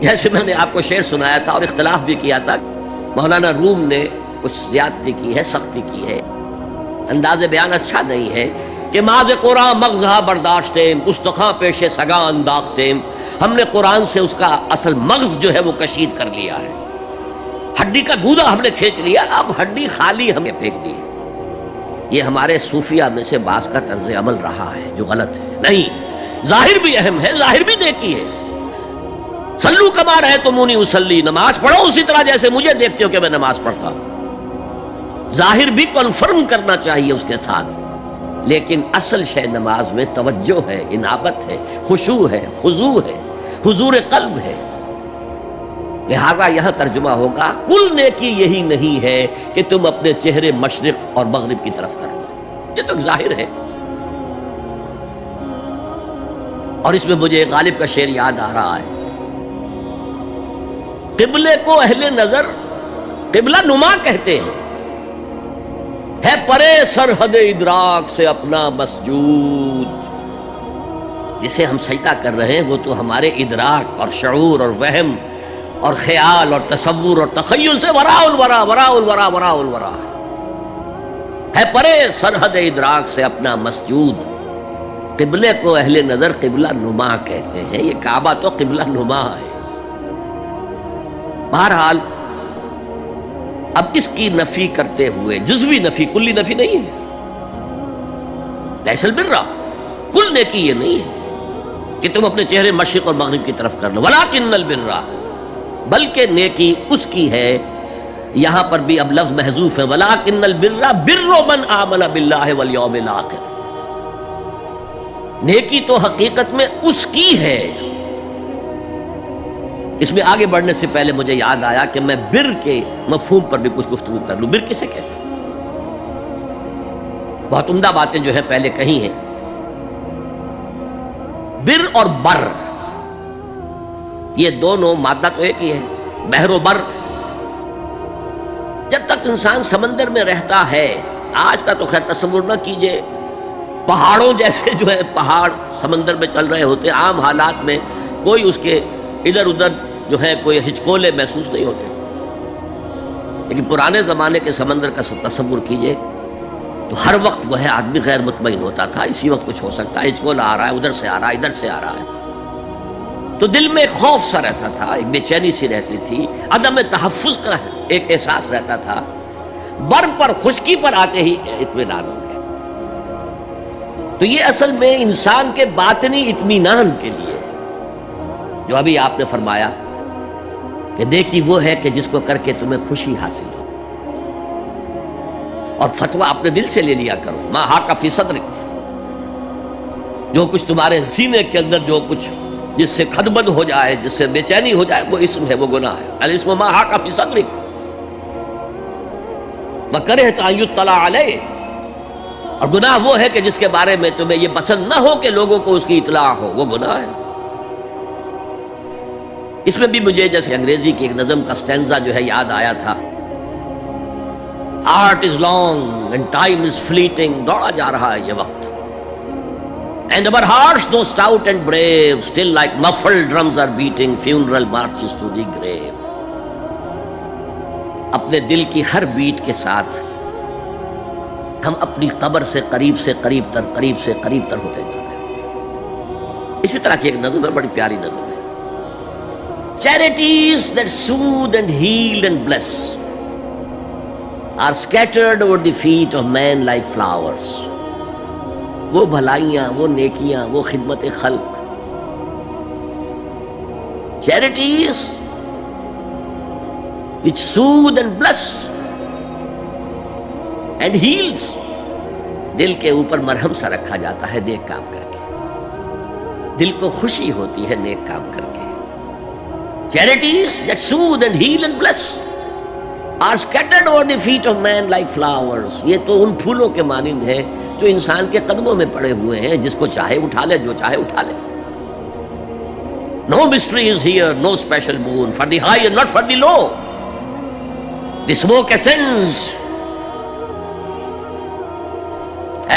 جیسے میں نے آپ کو شعر سنایا تھا اور اختلاف بھی کیا تھا، مولانا روم نے کچھ زیادتی کی ہے، سختی کی ہے، انداز بیان اچھا نہیں ہے کہ ماز قرآن مغزہ برداشتیم استخاں پیش سگاں انداختیم، ہم نے قرآن سے اس کا اصل مغز جو ہے وہ کشید کر لیا ہے، ہڈی کا گودا ہم نے کھینچ لیا، اب ہڈی خالی ہمیں پھینک دی ہے۔ یہ ہمارے صوفیہ میں سے بعض کا طرز عمل رہا ہے جو غلط ہے۔ نہیں، ظاہر بھی اہم ہے، ظاہر بھی نیکی ہے۔ صلو کما رأیتمونی اصلی، نماز پڑھو اسی طرح جیسے مجھے دیکھتے ہو کہ میں نماز پڑھتا ہوں، ظاہر بھی کنفرم کرنا چاہیے اس کے ساتھ، لیکن اصل شے نماز میں توجہ ہے، انابت ہے، خشوع ہے، خضوع ہے، حضور قلب ہے. لہذا یہاں ترجمہ ہوگا کل نیکی یہی نہیں ہے کہ تم اپنے چہرے مشرق اور مغرب کی طرف کر لو. یہ تو ظاہر ہے. اور اس میں مجھے غالب کا شعر یاد آ رہا ہے، قبلے کو اہل نظر قبلہ نما کہتے ہیں، ہے پرے سرحد ادراک سے اپنا مسجود. جسے ہم سجدہ کر رہے ہیں وہ تو ہمارے ادراک اور شعور اور وہم اور خیال اور تصور اور تخیل سے وراء الورا وراء الورا وراء الورا ہے پرے سرحد ادراک سے اپنا مسجود. قبلے کو اہل نظر قبلہ نما کہتے ہیں. یہ کعبہ تو قبلہ نما ہے. بہرحال اب اس کی نفی کرتے ہوئے، جزوی نفی، کلی نفی نہیں ہے. لیس البر، کل نیکی یہ نہیں ہے کہ تم اپنے چہرے مشرق اور مغرب کی طرف کر لو. ولکن البر، بلکہ نیکی اس کی ہے. یہاں پر بھی اب لفظ محذوف ہے، ولکن البر بر من آمن باللہ والیوم الآخر. نیکی تو حقیقت میں اس کی ہے. اس میں آگے بڑھنے سے پہلے مجھے یاد آیا کہ میں بر کے مفہوم پر بھی کچھ گفتگو کر لوں. بر کسے کہتے ہیں؟ بہت عمدہ باتیں جو ہے پہلے کہی ہیں. بر اور بر یہ دونوں مادہ تو ایک ہی ہے. بحر و بر، جب تک انسان سمندر میں رہتا ہے، آج کا تو خیر تصور نہ کیجئے، پہاڑوں جیسے جو ہے پہاڑ سمندر میں چل رہے ہوتے، عام حالات میں کوئی اس کے ادھر ادھر جو ہے کوئی ہچکولے محسوس نہیں ہوتے. لیکن پرانے زمانے کے سمندر کا تصور کیجئے تو ہر وقت وہ ہے آدمی غیر مطمئن ہوتا تھا. اسی وقت کچھ ہو سکتا ہے، ہچکولا آ رہا ہے، ادھر سے آ رہا ہے، ادھر سے آ رہا ہے. تو دل میں ایک خوف سا رہتا تھا، ایک بے چینی سی رہتی تھی، عدم تحفظ کا ایک احساس رہتا تھا. بر پر، خشکی پر آتے ہی اطمینان ہو گیا. تو یہ اصل میں انسان کے باطنی اطمینان کے لیے جو ابھی آپ نے فرمایا کہ نیکی وہ ہے کہ جس کو کر کے تمہیں خوشی حاصل ہو. اور فتویٰ اپنے دل سے لے لیا کرو. ما حاک فی صدرک، جو کچھ تمہارے سینے کے اندر جو کچھ جس سے کھدبد ہو جائے، جس سے بے چینی ہو جائے، وہ اسم ہے، وہ گناہ ہے. الاسم ما حاک فی صدرک وکرہت ان یطلع علیہ، اور گناہ وہ ہے کہ جس کے بارے میں تمہیں یہ پسند نہ ہو کہ لوگوں کو اس کی اطلاع ہو، وہ گناہ ہے. اس میں بھی مجھے جیسے انگریزی کی ایک نظم کا سٹینزا جو ہے یاد آیا تھا. Art is long and time is fleeting, دوڑا جا رہا ہے یہ وقت. And our hearts though stout and brave still like muffled drums are beating funeral marches to the grave. اپنے دل کی ہر بیٹ کے ساتھ ہم اپنی قبر سے قریب سے قریب تر، قریب سے قریب تر ہوتے جا رہے ہیں. اسی طرح کی ایک نظم ہے، بڑی پیاری نظم ہے. Charities that soothe and heal and bless are scattered over the feet of men like flowers. وہ بھلائیاں، وہ نیکیاں، وہ خدمت خلق، charities which soothe and bless and heals، دل کے اوپر مرہم سا رکھا جاتا ہے نیک کام کر کے. دل کو خوشی ہوتی ہے نیک کام کر کے. Charities that soothe and heal and bless are scattered over the feet of man like flowers. یہ تو ان پھولوں کے مانند ہے جو انسان کے قدموں میں پڑے ہوئے ہیں، جس کو چاہے اٹھا لے، جو چاہے اٹھا لے. No mystery is here, no special moon for the high and not for the low. The smoke ascends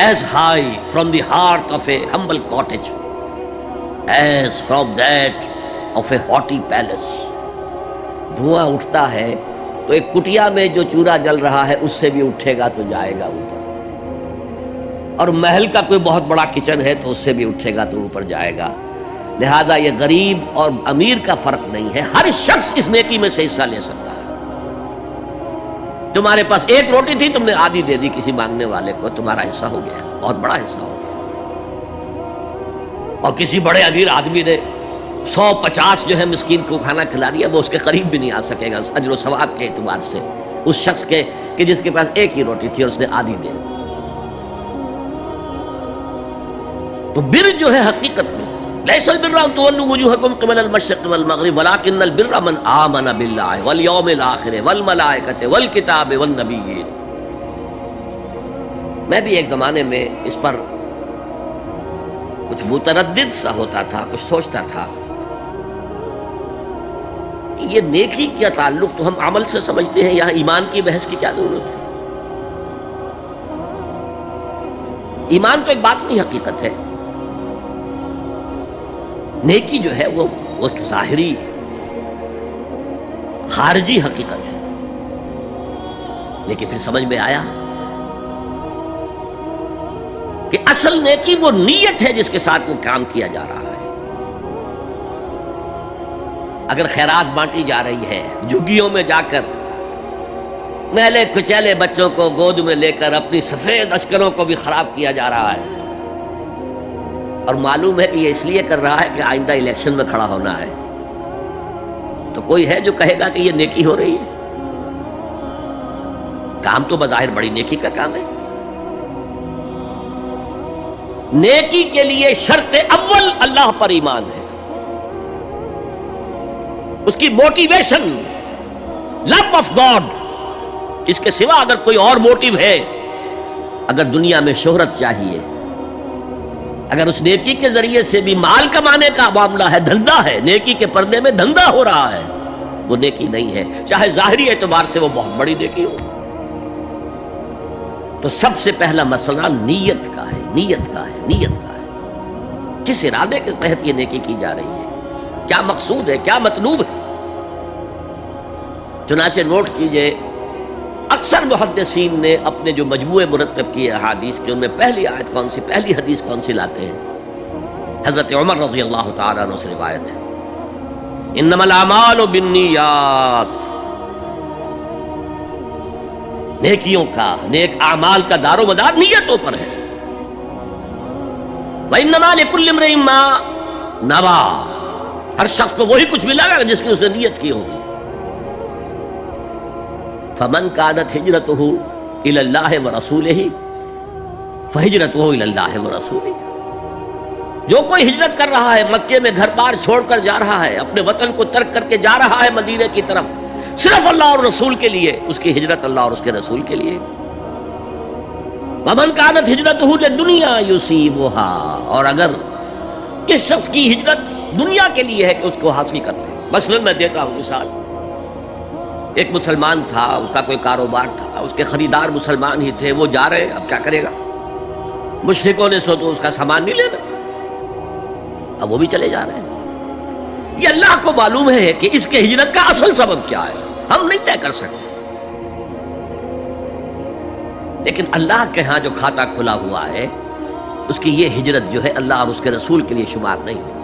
as high from the hearth of a humble cottage as from that of a haughty palace. دھواں اٹھتا ہے تو ایک کٹیا میں جو چورا جل رہا ہے اس سے بھی اٹھے گا تو جائے گا اوپر، اور محل کا کوئی بہت بڑا کچن ہے تو اس سے بھی اٹھے گا تو اوپر جائے گا. لہذا یہ غریب اور امیر کا فرق نہیں ہے، ہر شخص اس نیکی میں سے حصہ لے سکتا ہے. تمہارے پاس ایک روٹی تھی، تم نے آدھی دے دی کسی مانگنے والے کو، تمہارا حصہ ہو گیا، بہت بڑا حصہ ہو گیا. اور کسی بڑے امیر آدمی نے 150 جو ہے مسکین کو کھانا کھلا دیا، وہ اس کے قریب بھی نہیں آ سکے گا اجر و ثواب کے اعتبار سے اس شخص کے کہ جس کے پاس ایک ہی روٹی تھی اور اس نے آدھی دے. تو بر جو ہے حقیقت میں لیس البر ان تولوا وجوهکم قبل المشرق والمغرب ولکن البر من آمن باللہ والیوم الآخر والملائکۃ والکتاب والنبیین. میں بھی ایک زمانے میں اس پر کچھ متردد سا ہوتا تھا، کچھ سوچتا تھا یہ نیکی کا تعلق تو ہم عمل سے سمجھتے ہیں، یہاں ایمان کی بحث کی کیا ضرورت ہے؟ ایمان تو ایک باطنی حقیقت ہے، نیکی جو ہے وہ ایک ظاہری خارجی حقیقت ہے. لیکن پھر سمجھ میں آیا کہ اصل نیکی وہ نیت ہے جس کے ساتھ وہ کام کیا جا رہا ہے. اگر خیرات بانٹی جا رہی ہے، جھگیوں میں جا کر میلے کچیلے بچوں کو گود میں لے کر اپنی سفید اشکروں کو بھی خراب کیا جا رہا ہے، اور معلوم ہے کہ یہ اس لیے کر رہا ہے کہ آئندہ الیکشن میں کھڑا ہونا ہے، تو کوئی ہے جو کہے گا کہ یہ نیکی ہو رہی ہے؟ کام تو بظاہر بڑی نیکی کا کام ہے. نیکی کے لیے شرط اول اللہ پر ایمان ہے، اس کی موٹیویشن لو آف گاڈ. اس کے سوا اگر کوئی اور موٹیو ہے، اگر دنیا میں شہرت چاہیے، اگر اس نیکی کے ذریعے سے بھی مال کمانے کا معاملہ ہے، دھندا ہے، نیکی کے پردے میں دھندا ہو رہا ہے، وہ نیکی نہیں ہے، چاہے ظاہری اعتبار سے وہ بہت بڑی نیکی ہو. تو سب سے پہلا مسئلہ نیت کا ہے، نیت کا ہے، نیت کا ہے. کس ارادے کے تحت یہ نیکی کی جا رہی ہے؟ کیا مقصود ہے، کیا مطلوب ہے؟ چنانچہ نوٹ کیجئے، اکثر محدثین نے اپنے جو مجموعے مرتب کیے احادیث کے، ان میں پہلی آیت کون سی، پہلی حدیث کون سی لاتے ہیں؟ حضرت عمر رضی اللہ تعالیٰ عنہ سے روایت ہے، انما الاعمال بالنیات. نیکیوں کا، نیک اعمال کا دار و مدار نیتوں پر ہے. وانما لکل امرئ ما نویٰ، ہر شخص کو وہی کچھ ملے گا جس کی اس نے نیت کی ہوگی. فمن كانت ہجرته الى اللہ ورسولہ فہجرته الى اللہ ورسولہ. جو کوئی ہجرت کر رہا ہے، مکے میں گھر بار چھوڑ کر جا رہا ہے، اپنے وطن کو ترک کر کے جا رہا ہے مدینے کی طرف، صرف اللہ اور رسول کے لیے، اس کی ہجرت اللہ اور اس کے رسول کے لیے. ومن كانت ہجرته للدنیا يصيبها، اور اگر اس شخص کی ہجرت دنیا کے لیے ہے کہ اس کو حاصل کر لے. مثلا میں دیتا ہوں مثال، ایک مسلمان تھا، اس کا کوئی کاروبار تھا، اس کے خریدار مسلمان ہی تھے، وہ جا رہے ہیں، اب کیا کرے گا؟ مشرکوں نے سو تو اس کا سامان نہیں لینا، اب وہ بھی چلے جا رہے ہیں. یہ اللہ کو معلوم ہے کہ اس کے ہجرت کا اصل سبب کیا ہے، ہم نہیں طے کر سکتے. لیکن اللہ کے ہاں جو کھاتا کھلا ہوا ہے، اس کی یہ ہجرت جو ہے اللہ اور اس کے رسول کے لیے شمار نہیں ہوگی.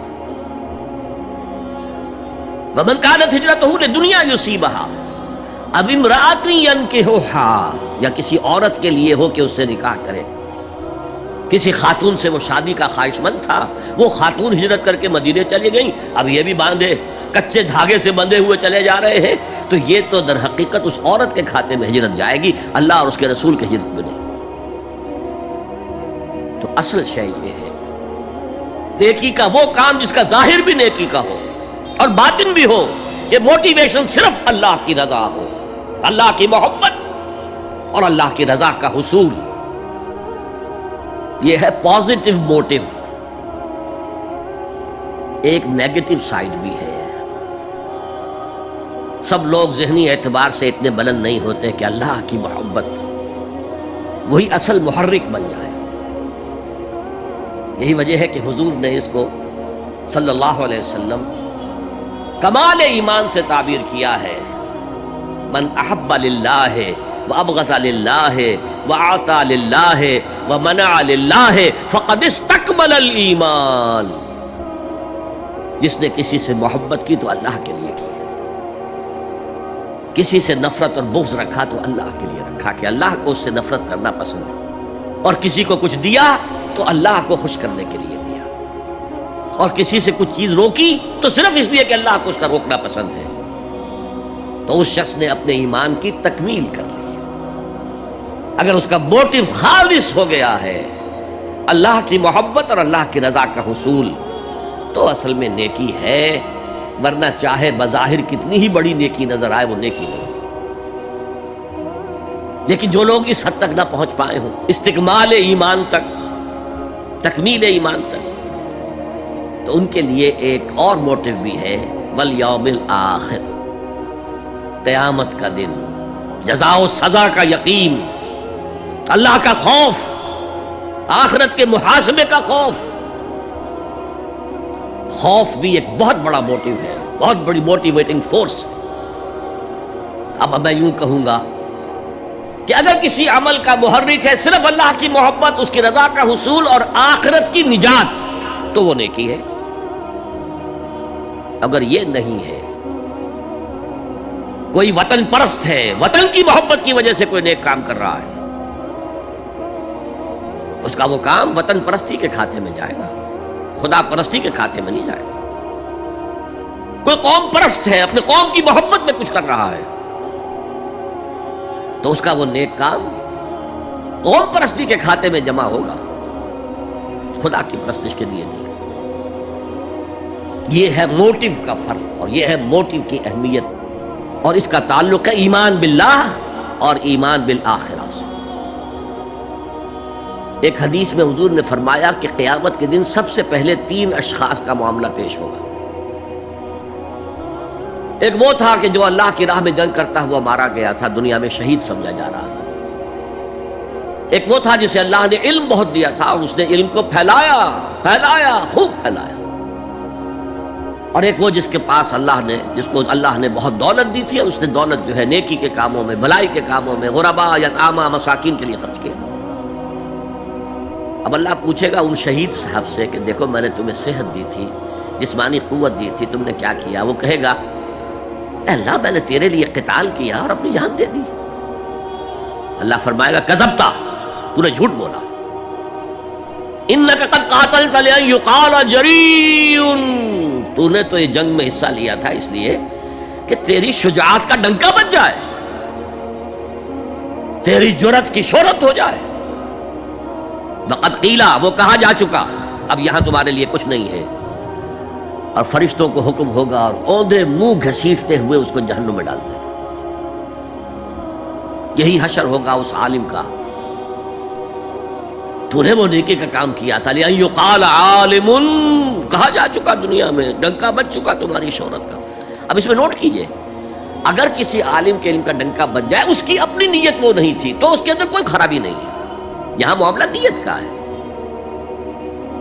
ومن كانت هجرته للدنیا يصيبها اب امرأۃ ينكحها، یا کسی عورت کے لیے ہو کہ اس سے نکاح کرے. کسی خاتون سے وہ شادی کا خواہش مند تھا، وہ خاتون ہجرت کر کے مدینے چلی گئی، اب یہ بھی باندھے کچے دھاگے سے بندھے ہوئے چلے جا رہے ہیں، تو یہ تو در حقیقت اس عورت کے کھاتے میں ہجرت جائے گی، اللہ اور اس کے رسول کے ہجرت میں نہیں. تو اصل شے یہ ہے، نیکی کا وہ کام جس کا ظاہر بھی نیکی کا ہو اور باطن بھی ہو، کہ موٹیویشن صرف اللہ کی رضا ہو، اللہ کی محبت اور اللہ کی رضا کا حصول. یہ ہے پازیٹو موٹیو. ایک نیگیٹو سائیڈ بھی ہے. سب لوگ ذہنی اعتبار سے اتنے بلند نہیں ہوتے کہ اللہ کی محبت وہی اصل محرک بن جائے. یہی وجہ ہے کہ حضور نے اس کو صلی اللہ علیہ وسلم کمال ایمان سے تعبیر کیا ہے، من احب للہ وابغض للہ واعطى للہ ومنع للہ فقد استکمل الایمان. جس نے کسی سے محبت کی تو اللہ کے لیے کی، کسی سے نفرت اور بغض رکھا تو اللہ کے لیے رکھا، کہ اللہ کو اس سے نفرت کرنا پسند ہے. اور کسی کو کچھ دیا تو اللہ کو خوش کرنے کے لیے دیا، اور کسی سے کچھ چیز روکی تو صرف اس لیے کہ اللہ کو اس کا روکنا پسند ہے. تو اس شخص نے اپنے ایمان کی تکمیل کر لی. اگر اس کا موٹیو خالص ہو گیا ہے اللہ کی محبت اور اللہ کی رضا کا حصول، تو اصل میں نیکی ہے، ورنہ چاہے بظاہر کتنی ہی بڑی نیکی نظر آئے وہ نیکی نہیں۔ لیکن جو لوگ اس حد تک نہ پہنچ پائے ہوں، استکمال ایمان تک، تکمیل ایمان تک، تو ان کے لیے ایک اور موٹو بھی ہے، والیوم الآخر، قیامت کا دن، جزا و سزا کا یقین، اللہ کا خوف، آخرت کے محاسبے کا خوف۔ خوف بھی ایک بہت بڑا موٹو ہے، بہت بڑی موٹیویٹنگ فورس۔ اب میں یوں کہوں گا کہ اگر کسی عمل کا محرک ہے صرف اللہ کی محبت، اس کی رضا کا حصول اور آخرت کی نجات، تو وہ نیکی ہے۔ اگر یہ نہیں ہے، کوئی وطن پرست ہے، وطن کی محبت کی وجہ سے کوئی نیک کام کر رہا ہے، اس کا وہ کام وطن پرستی کے کھاتے میں جائے گا، خدا پرستی کے کھاتے میں نہیں جائے گا۔ کوئی قوم پرست ہے، اپنے قوم کی محبت میں کچھ کر رہا ہے، تو اس کا وہ نیک کام قوم پرستی کے کھاتے میں جمع ہوگا، خدا کی پرستش کے لیے نہیں۔ یہ ہے موٹیو کا فرق، اور یہ ہے موٹیو کی اہمیت، اور اس کا تعلق ہے ایمان باللہ اور ایمان بالآخرہ سے۔ ایک حدیث میں حضور نے فرمایا کہ قیامت کے دن سب سے پہلے 3 اشخاص کا معاملہ پیش ہوگا۔ ایک وہ تھا کہ جو اللہ کی راہ میں جنگ کرتا ہوا مارا گیا تھا، دنیا میں شہید سمجھا جا رہا تھا۔ ایک وہ تھا جسے اللہ نے علم بہت دیا تھا اور اس نے علم کو پھیلایا، خوب پھیلایا۔ اور ایک وہ جس کے پاس جس کو اللہ نے بہت دولت دی تھی، اور اس نے دولت جو ہے نیکی کے کاموں میں، بھلائی کے کاموں میں، غرباء، یتامى، مساکین کے لیے خرچ کیا۔ اب اللہ پوچھے گا ان شہید صاحب سے کہ دیکھو میں نے تمہیں صحت دی تھی، جسمانی قوت دی تھی، تم نے کیا کیا؟ وہ کہے گا اے اللہ میں نے تیرے لیے قتال کیا اور اپنی جان دے دی۔ اللہ فرمائے گا کذبت، تو نے جھوٹ بولا، انک قد قاتلت لأن یقال جریء، تو نے تو یہ جنگ میں حصہ لیا تھا اس لیے کہ تیری شجاعت کا ڈنکا بج جائے، تیری جرأت کی شہرت ہو جائے۔ وقد قیلا، وہ کہا جا چکا، اب یہاں تمہارے لیے کچھ نہیں ہے۔ اور فرشتوں کو حکم ہوگا اور اوندے منہ گھسیٹتے ہوئے اس کو جہنم میں ڈال دیں۔ یہی حشر ہوگا اس عالم کا، تو نے وہ نیکی کا کام کیا تھا، لئن یقال عالم، کہا جا چکا دنیا میں، ڈنکا بج چکا تمہاری شہرت کا۔ اب اس میں نوٹ کیجئے، اگر کسی عالم کے علم کا ڈنکا بج جائے، اس کی اپنی نیت وہ نہیں تھی تو اس کے اندر کوئی خرابی نہیں ہے۔ یہاں معاملہ نیت کا ہے۔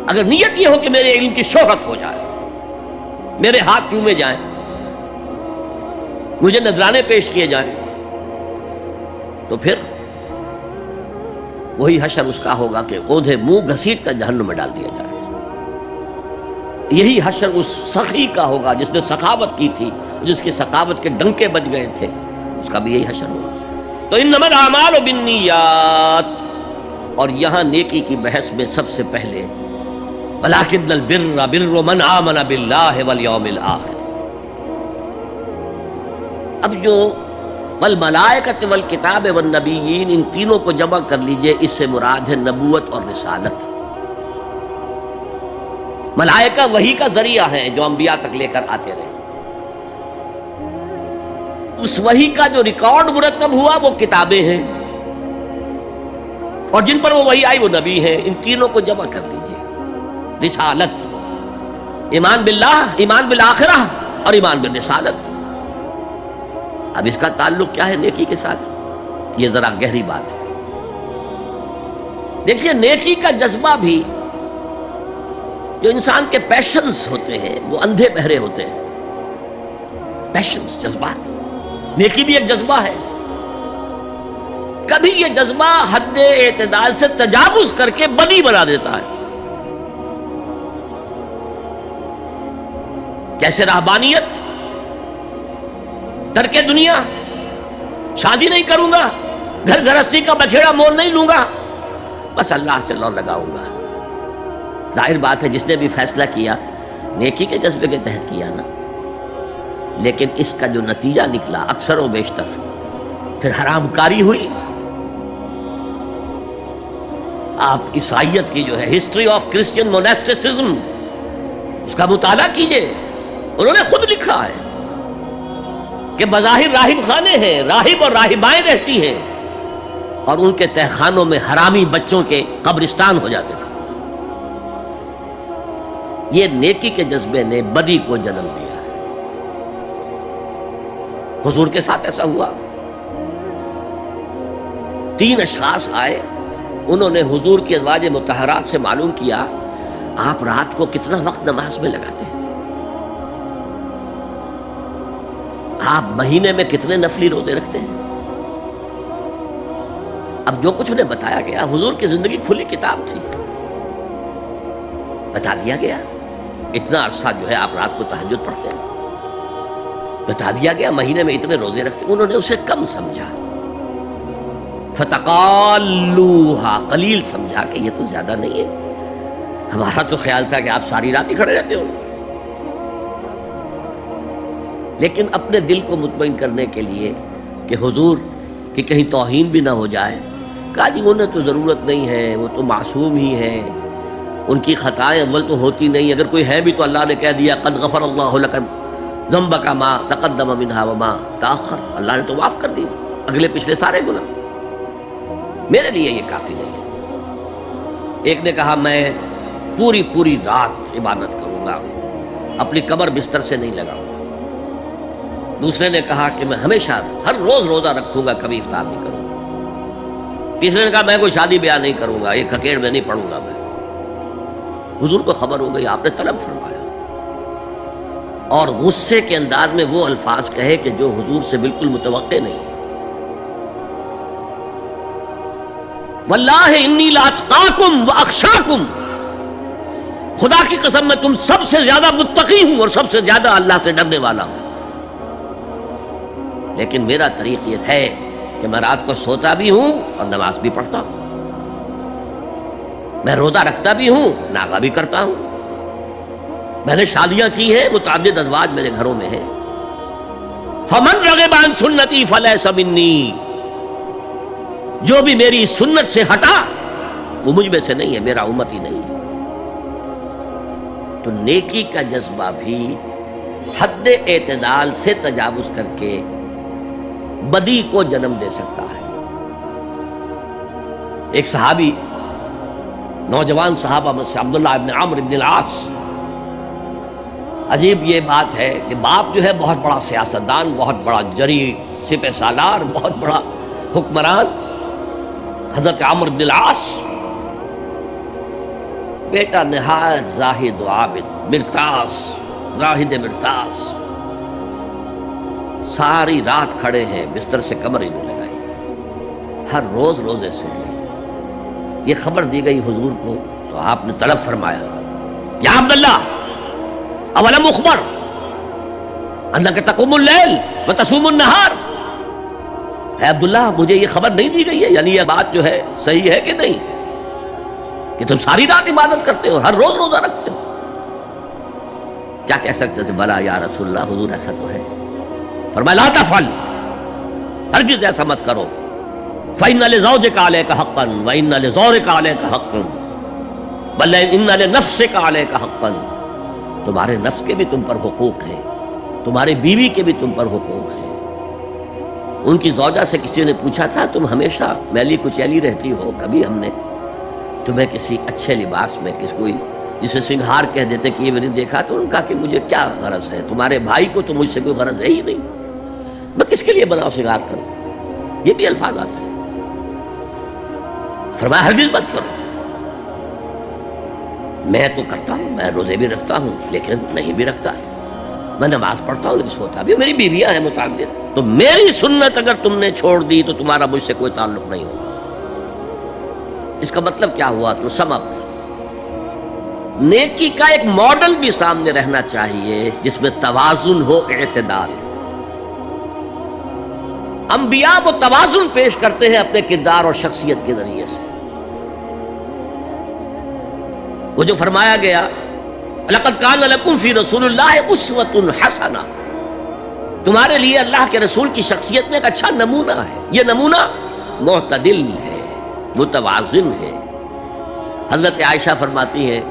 اگر نیت یہ ہو کہ میرے علم کی شہرت ہو جائے، میرے ہاتھ چومے جائیں، مجھے نذرانے پیش کیے جائیں، تو پھر وہی حشر اس کا ہوگا کہ اوندھے منہ گھسیٹ کر جہنم میں ڈال دیا جائے۔ یہی حشر اس سخی کا ہوگا جس نے سخاوت کی تھی، جس کی سخاوت کے ڈنکے بج گئے تھے، اس کا بھی یہی حشر ہوگا۔ تو انما الاعمال بالنیات، اور یہاں نیکی کی بحث میں سب سے پہلے ولکن البر بر من آمن باللہ والیوم الآخر۔ اب جو والملائکۃ والکتاب والنبیین، ان تینوں کو جمع کر لیجئے، اس سے مراد ہے نبوت اور رسالت۔ ملائکہ وحی کا ذریعہ ہیں جو انبیاء تک لے کر آتے رہے، اس وحی کا جو ریکارڈ مرتب ہوا وہ کتابیں ہیں، اور جن پر وہ وحی آئی وہ نبی ہیں۔ ان تینوں کو جمع کر لیجئے، رسالت، ایمان باللہ، ایمان بالآخرہ اور ایمان بالرسالت۔ اب اس کا تعلق کیا ہے نیکی کے ساتھ؟ یہ ذرا گہری بات ہے۔ دیکھیے نیکی کا جذبہ بھی، جو انسان کے پیشنز ہوتے ہیں وہ اندھے بہرے ہوتے ہیں، پیشنز، جذبات۔ نیکی بھی ایک جذبہ ہے، کبھی یہ جذبہ حد اعتدال سے تجاوز کر کے بدی بنا دیتا ہے، جیسے رہبانیت، ترک دنیا، شادی نہیں کروں گا، گھر گھرستی کا بکھیڑا مول نہیں لوں گا، بس اللہ سے لو لگاؤں گا۔ ظاہر بات ہے جس نے بھی فیصلہ کیا نیکی کے جذبے کے تحت کیا نا، لیکن اس کا جو نتیجہ نکلا اکثر و بیشتر پھر حرام کاری ہوئی۔ آپ عیسائیت کی جو ہے ہسٹری آف کرسچین موناسٹسزم، اس کا مطالعہ کیجئے. انہوں نے خود لکھا ہے کہ بظاہر راہب خانے ہیں، راہب اور راہبائیں رہتی ہیں، اور ان کے تہخانوں میں حرامی بچوں کے قبرستان ہو جاتے تھے. یہ نیکی کے جذبے نے بدی کو جنم دیا ہے. حضور کے ساتھ ایسا ہوا. 3 اشخاص آئے، انہوں نے حضور کی ازواج مطہرات سے معلوم کیا آپ رات کو کتنا وقت نماز میں لگاتے ہیں، آپ مہینے میں کتنے نفلی روزے رکھتے ہیں. اب جو کچھ انہیں بتایا گیا، حضور کی زندگی کھلی کتاب تھی، بتا دیا گیا اتنا عرصہ جو ہے آپ رات کو تہجد پڑھتے ہیں، بتا دیا گیا مہینے میں اتنے روزے رکھتے ہیں. انہوں نے اسے کم سمجھا، فتقالوہا، قلیل سمجھا کہ یہ تو زیادہ نہیں ہے، ہمارا تو خیال تھا کہ آپ ساری رات ہی کھڑے رہتے ہو. لیکن اپنے دل کو مطمئن کرنے کے لیے کہ حضور کی کہیں توہین بھی نہ ہو جائے، کہا جی انہیں تو ضرورت نہیں ہے، وہ تو معصوم ہی ہیں، ان کی خطائیں اول تو ہوتی نہیں، اگر کوئی ہے بھی تو اللہ نے کہہ دیا قد غفر اللہ لک ذنبک ما تقدم منہا وما تاخر، اللہ نے تو معاف کر دی اگلے پچھلے سارے گناہ، میرے لیے یہ کافی نہیں ہے. ایک نے کہا میں پوری رات عبادت کروں گا، اپنی کمر بستر سے نہیں لگاؤں. دوسرے نے کہا کہ میں ہمیشہ ہر روز روزہ رکھوں گا، کبھی افطار نہیں کروں گا. تیسرے نے کہا میں کوئی شادی بیاہ نہیں کروں گا، یہ کھکیڑ میں نہیں پڑھوں گا میں. حضور کو خبر ہو گئی، آپ نے طلب فرمایا اور غصے کے انداز میں وہ الفاظ کہے کہ جو حضور سے بالکل متوقع نہیں. واللہ انی لاتقاکم واخشاکم، خدا کی قسم میں تم سب سے زیادہ متقی ہوں اور سب سے زیادہ اللہ سے ڈرنے والا ہوں. لیکن میرا طریق یہ ہے کہ میں رات کو سوتا بھی ہوں اور نماز بھی پڑھتا ہوں، میں روزہ رکھتا بھی ہوں، ناغہ بھی کرتا ہوں. میں نے شادیاں کی ہیں، متعدد ازواج میرے گھروں میں ہیں. فمن رغب عن سنتی فلیس منی، جو بھی میری سنت سے ہٹا وہ مجھ میں سے نہیں ہے، میرا امت ہی نہیں ہے. تو نیکی کا جذبہ بھی حد اعتدال سے تجاوز کر کے بدی کو جنم دے سکتا ہے. ایک صحابی، نوجوان صحابہ میں سے عبداللہ ابن عمرو ابن العاص، عجیب یہ بات ہے کہ باپ جو ہے بہت بڑا سیاستدان، بہت بڑا جری سپہ سالار، بہت بڑا حکمران، حضرت عمرو بن العاص، بیٹا نہایت زاہد و عابد، مرتاس، زاہد مرتاس، ساری رات کھڑے ہیں، بستر سے کمر ہی نہیں لگائی، ہر روز روزے سے. یہ خبر دی گئی حضور کو تو آپ نے طلب فرمایا یا عبداللہ اولم اخبر انک تقوم اللیل وتصوم النہار، اے عبداللہ مجھے یہ خبر نہیں دی گئی ہے، یعنی یہ بات جو ہے صحیح ہے کہ نہیں کہ تم ساری رات عبادت کرتے ہو، ہر روز روزہ رکھتے ہو؟ کیا کہہ سکتے تھے؟ بلا یا رسول اللہ، حضور ایسا تو ہے. فرمایا لا تفعل، ہرگز ایسا مت کرو. فإن لزوجك عليك حقا وإن لزورك عليك حقا بل إن لنفسك عليك حقا، تمہارے نفس کے بھی تم پر حقوق ہیں، تمہارے بیوی کے بھی تم پر حقوق ہیں. ان کی زوجہ سے کسی نے پوچھا تھا تم ہمیشہ میلی کچیلی رہتی ہو، کبھی ہم نے تمہیں کسی اچھے لباس میں کوئی جسے سنگھار کہہ دیتے کہ یہ میں نے دیکھا؟ تو ان کا کہ مجھے کیا غرض ہے، تمہارے بھائی کو تو مجھ سے کوئی غرض ہے ہی نہیں، میں کس کے لیے بناؤ سنگھار کروں؟ یہ بھی الفاظ آتے ہیں. فرمایا ہرگز مت کرو. میں تو کرتا ہوں، میں روزے بھی رکھتا ہوں لیکن نہیں بھی رکھتا، میں نماز پڑھتا ہوں لیکن سوتا بھی ہوں، میری بیویاں ہیں متعدد، تو میری سنت اگر تم نے چھوڑ دی تو تمہارا مجھ سے کوئی تعلق نہیں ہوگا. اس کا مطلب کیا ہوا؟ تو سم اپ، نیکی کا ایک ماڈل بھی سامنے رہنا چاہیے جس میں توازن ہو، اعتدال. انبیاء وہ توازن پیش کرتے ہیں اپنے کردار اور شخصیت کے ذریعے سے. وہ جو فرمایا گیا لقد کان لکم فی رسول اللہ اسوۃ حسنہ، تمہارے لیے اللہ کے رسول کی شخصیت میں ایک اچھا نمونہ ہے. یہ نمونہ معتدل ہے، متوازن ہے. حضرت عائشہ فرماتی ہیں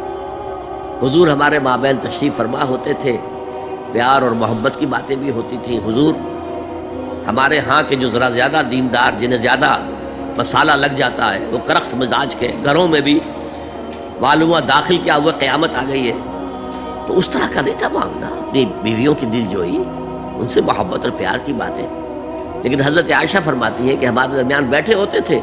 حضور ہمارے مابین تشریف فرما ہوتے تھے، پیار اور محبت کی باتیں بھی ہوتی تھیں۔ حضور ہمارے ہاں کے جو ذرا زیادہ دیندار، جنہیں زیادہ مسالہ لگ جاتا ہے، وہ کرخت مزاج کے گھروں میں بھی معلوم ہوا داخل کیا ہوا قیامت آ گئی ہے، تو اس طرح کا نہیں تھا معاملہ، اپنی بیویوں کی دل جوئی، ان سے محبت اور پیار کی باتیں۔ لیکن حضرت عائشہ فرماتی ہے کہ ہمارے درمیان بیٹھے ہوتے تھے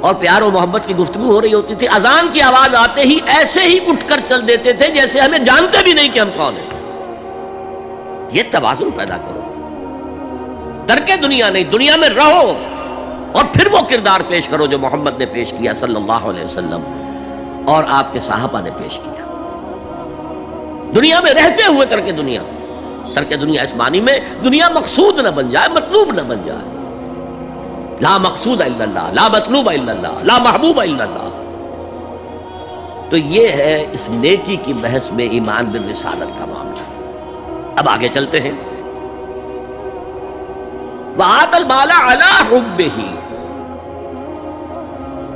اور پیار و محبت کی گفتگو ہو رہی ہوتی تھی، اذان کی آواز آتے ہی ایسے ہی اٹھ کر چل دیتے تھے جیسے ہمیں جانتے بھی نہیں کہ ہم کون ہیں۔ یہ توازن پیدا کرو، ترک دنیا نہیں، دنیا میں رہو اور پھر وہ کردار پیش کرو جو محمد نے پیش کیا صلی اللہ علیہ وسلم اور آپ کے صحابہ نے پیش کیا۔ دنیا میں رہتے ہوئے ترک دنیا، ترک دنیا اس معنی میں دنیا مقصود نہ بن جائے، مطلوب نہ بن جائے۔ لا مقصود الا اللہ، لا مطلوب الا اللہ، لا محبوب الا اللہ۔ تو یہ ہے اس نیکی کی بحث میں ایمان بالرسالت کا معاملہ۔ اب آگے چلتے ہیں۔ وَآتَ الْمَالَ عَلَىٰ حُبِّهِ،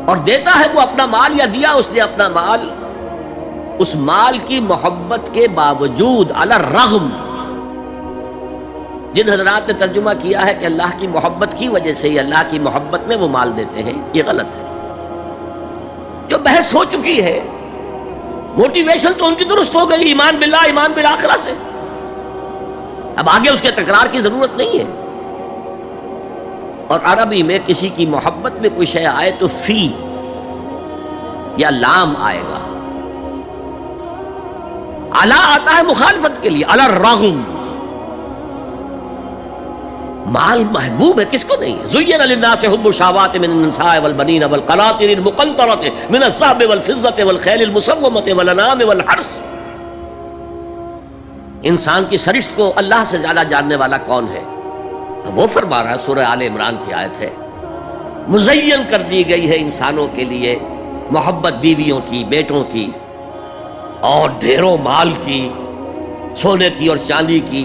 اور دیتا ہے وہ اپنا مال، یا دیا اس نے اپنا مال اس مال کی محبت کے باوجود، علی الرغم۔ جن حضرات نے ترجمہ کیا ہے کہ اللہ کی محبت کی وجہ سے ہی، اللہ کی محبت میں وہ مال دیتے ہیں، یہ غلط ہے۔ جو بحث ہو چکی ہے، موٹیویشن تو ان کی درست ہو گئی، ایمان باللہ، ایمان بالآخرہ سے، اب آگے اس کے تکرار کی ضرورت نہیں ہے۔ اور عربی میں کسی کی محبت میں کوئی شے آئے تو فی یا لام آئے گا، علی آتا ہے مخالفت کے لیے، علی الرغم۔ مال محبوب ہے، کس کو نہیں ہے؟ زین للناس حب الشہوات من النساء والبنین والقناطر المقنطرۃ من الذهب والفضة والخیل المسومۃ والانعام والحرث۔ انسان کی سرشت کو اللہ سے زیادہ جاننے والا کون ہے؟ وہ فرما رہا ہے، سورہ آل عمران کی آیت ہے، مزین کر دی گئی ہے انسانوں کے لیے محبت بیویوں کی، بیٹوں کی، اور ڈھیروں مال کی، سونے کی اور چاندی کی،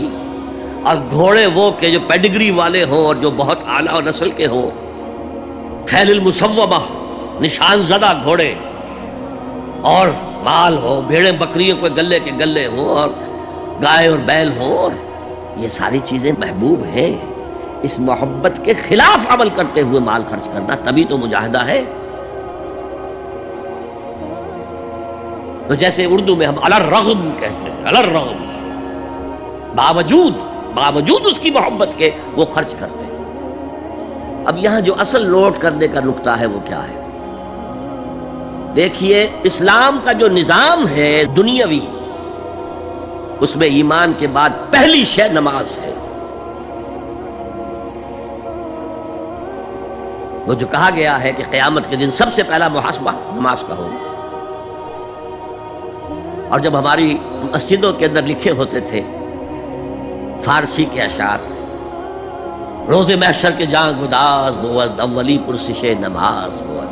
اور گھوڑے وہ کہ جو پیڈگری والے ہوں اور جو بہت اعلیٰ نسل کے ہوں، خیل المسومہ، نشان زدہ گھوڑے، اور مال ہو، بھیڑیں بکریوں کے گلے ہوں، اور گائے اور بیل ہوں، اور یہ ساری چیزیں محبوب ہیں۔ اس محبت کے خلاف عمل کرتے ہوئے مال خرچ کرنا، تبھی تو مجاہدہ ہے۔ تو جیسے اردو میں ہم علی الرغم کہتے ہیں، علی الرغم، باوجود اس کی محبت کے وہ خرچ کرتے ہیں۔ اب یہاں جو اصل نوٹ کرنے کا نقطہ ہے وہ کیا ہے؟ دیکھیے، اسلام کا جو نظام ہے دنیاوی، اس میں ایمان کے بعد پہلی شے نماز ہے۔ وہ جو کہا گیا ہے کہ قیامت کے دن سب سے پہلا محاسبہ نماز کا ہوگا۔ اور جب ہماری مسجدوں کے اندر لکھے ہوتے تھے فارسی کے اشعار، روز محشر کے جاں گداز بود، اولی پرسش نماز بود،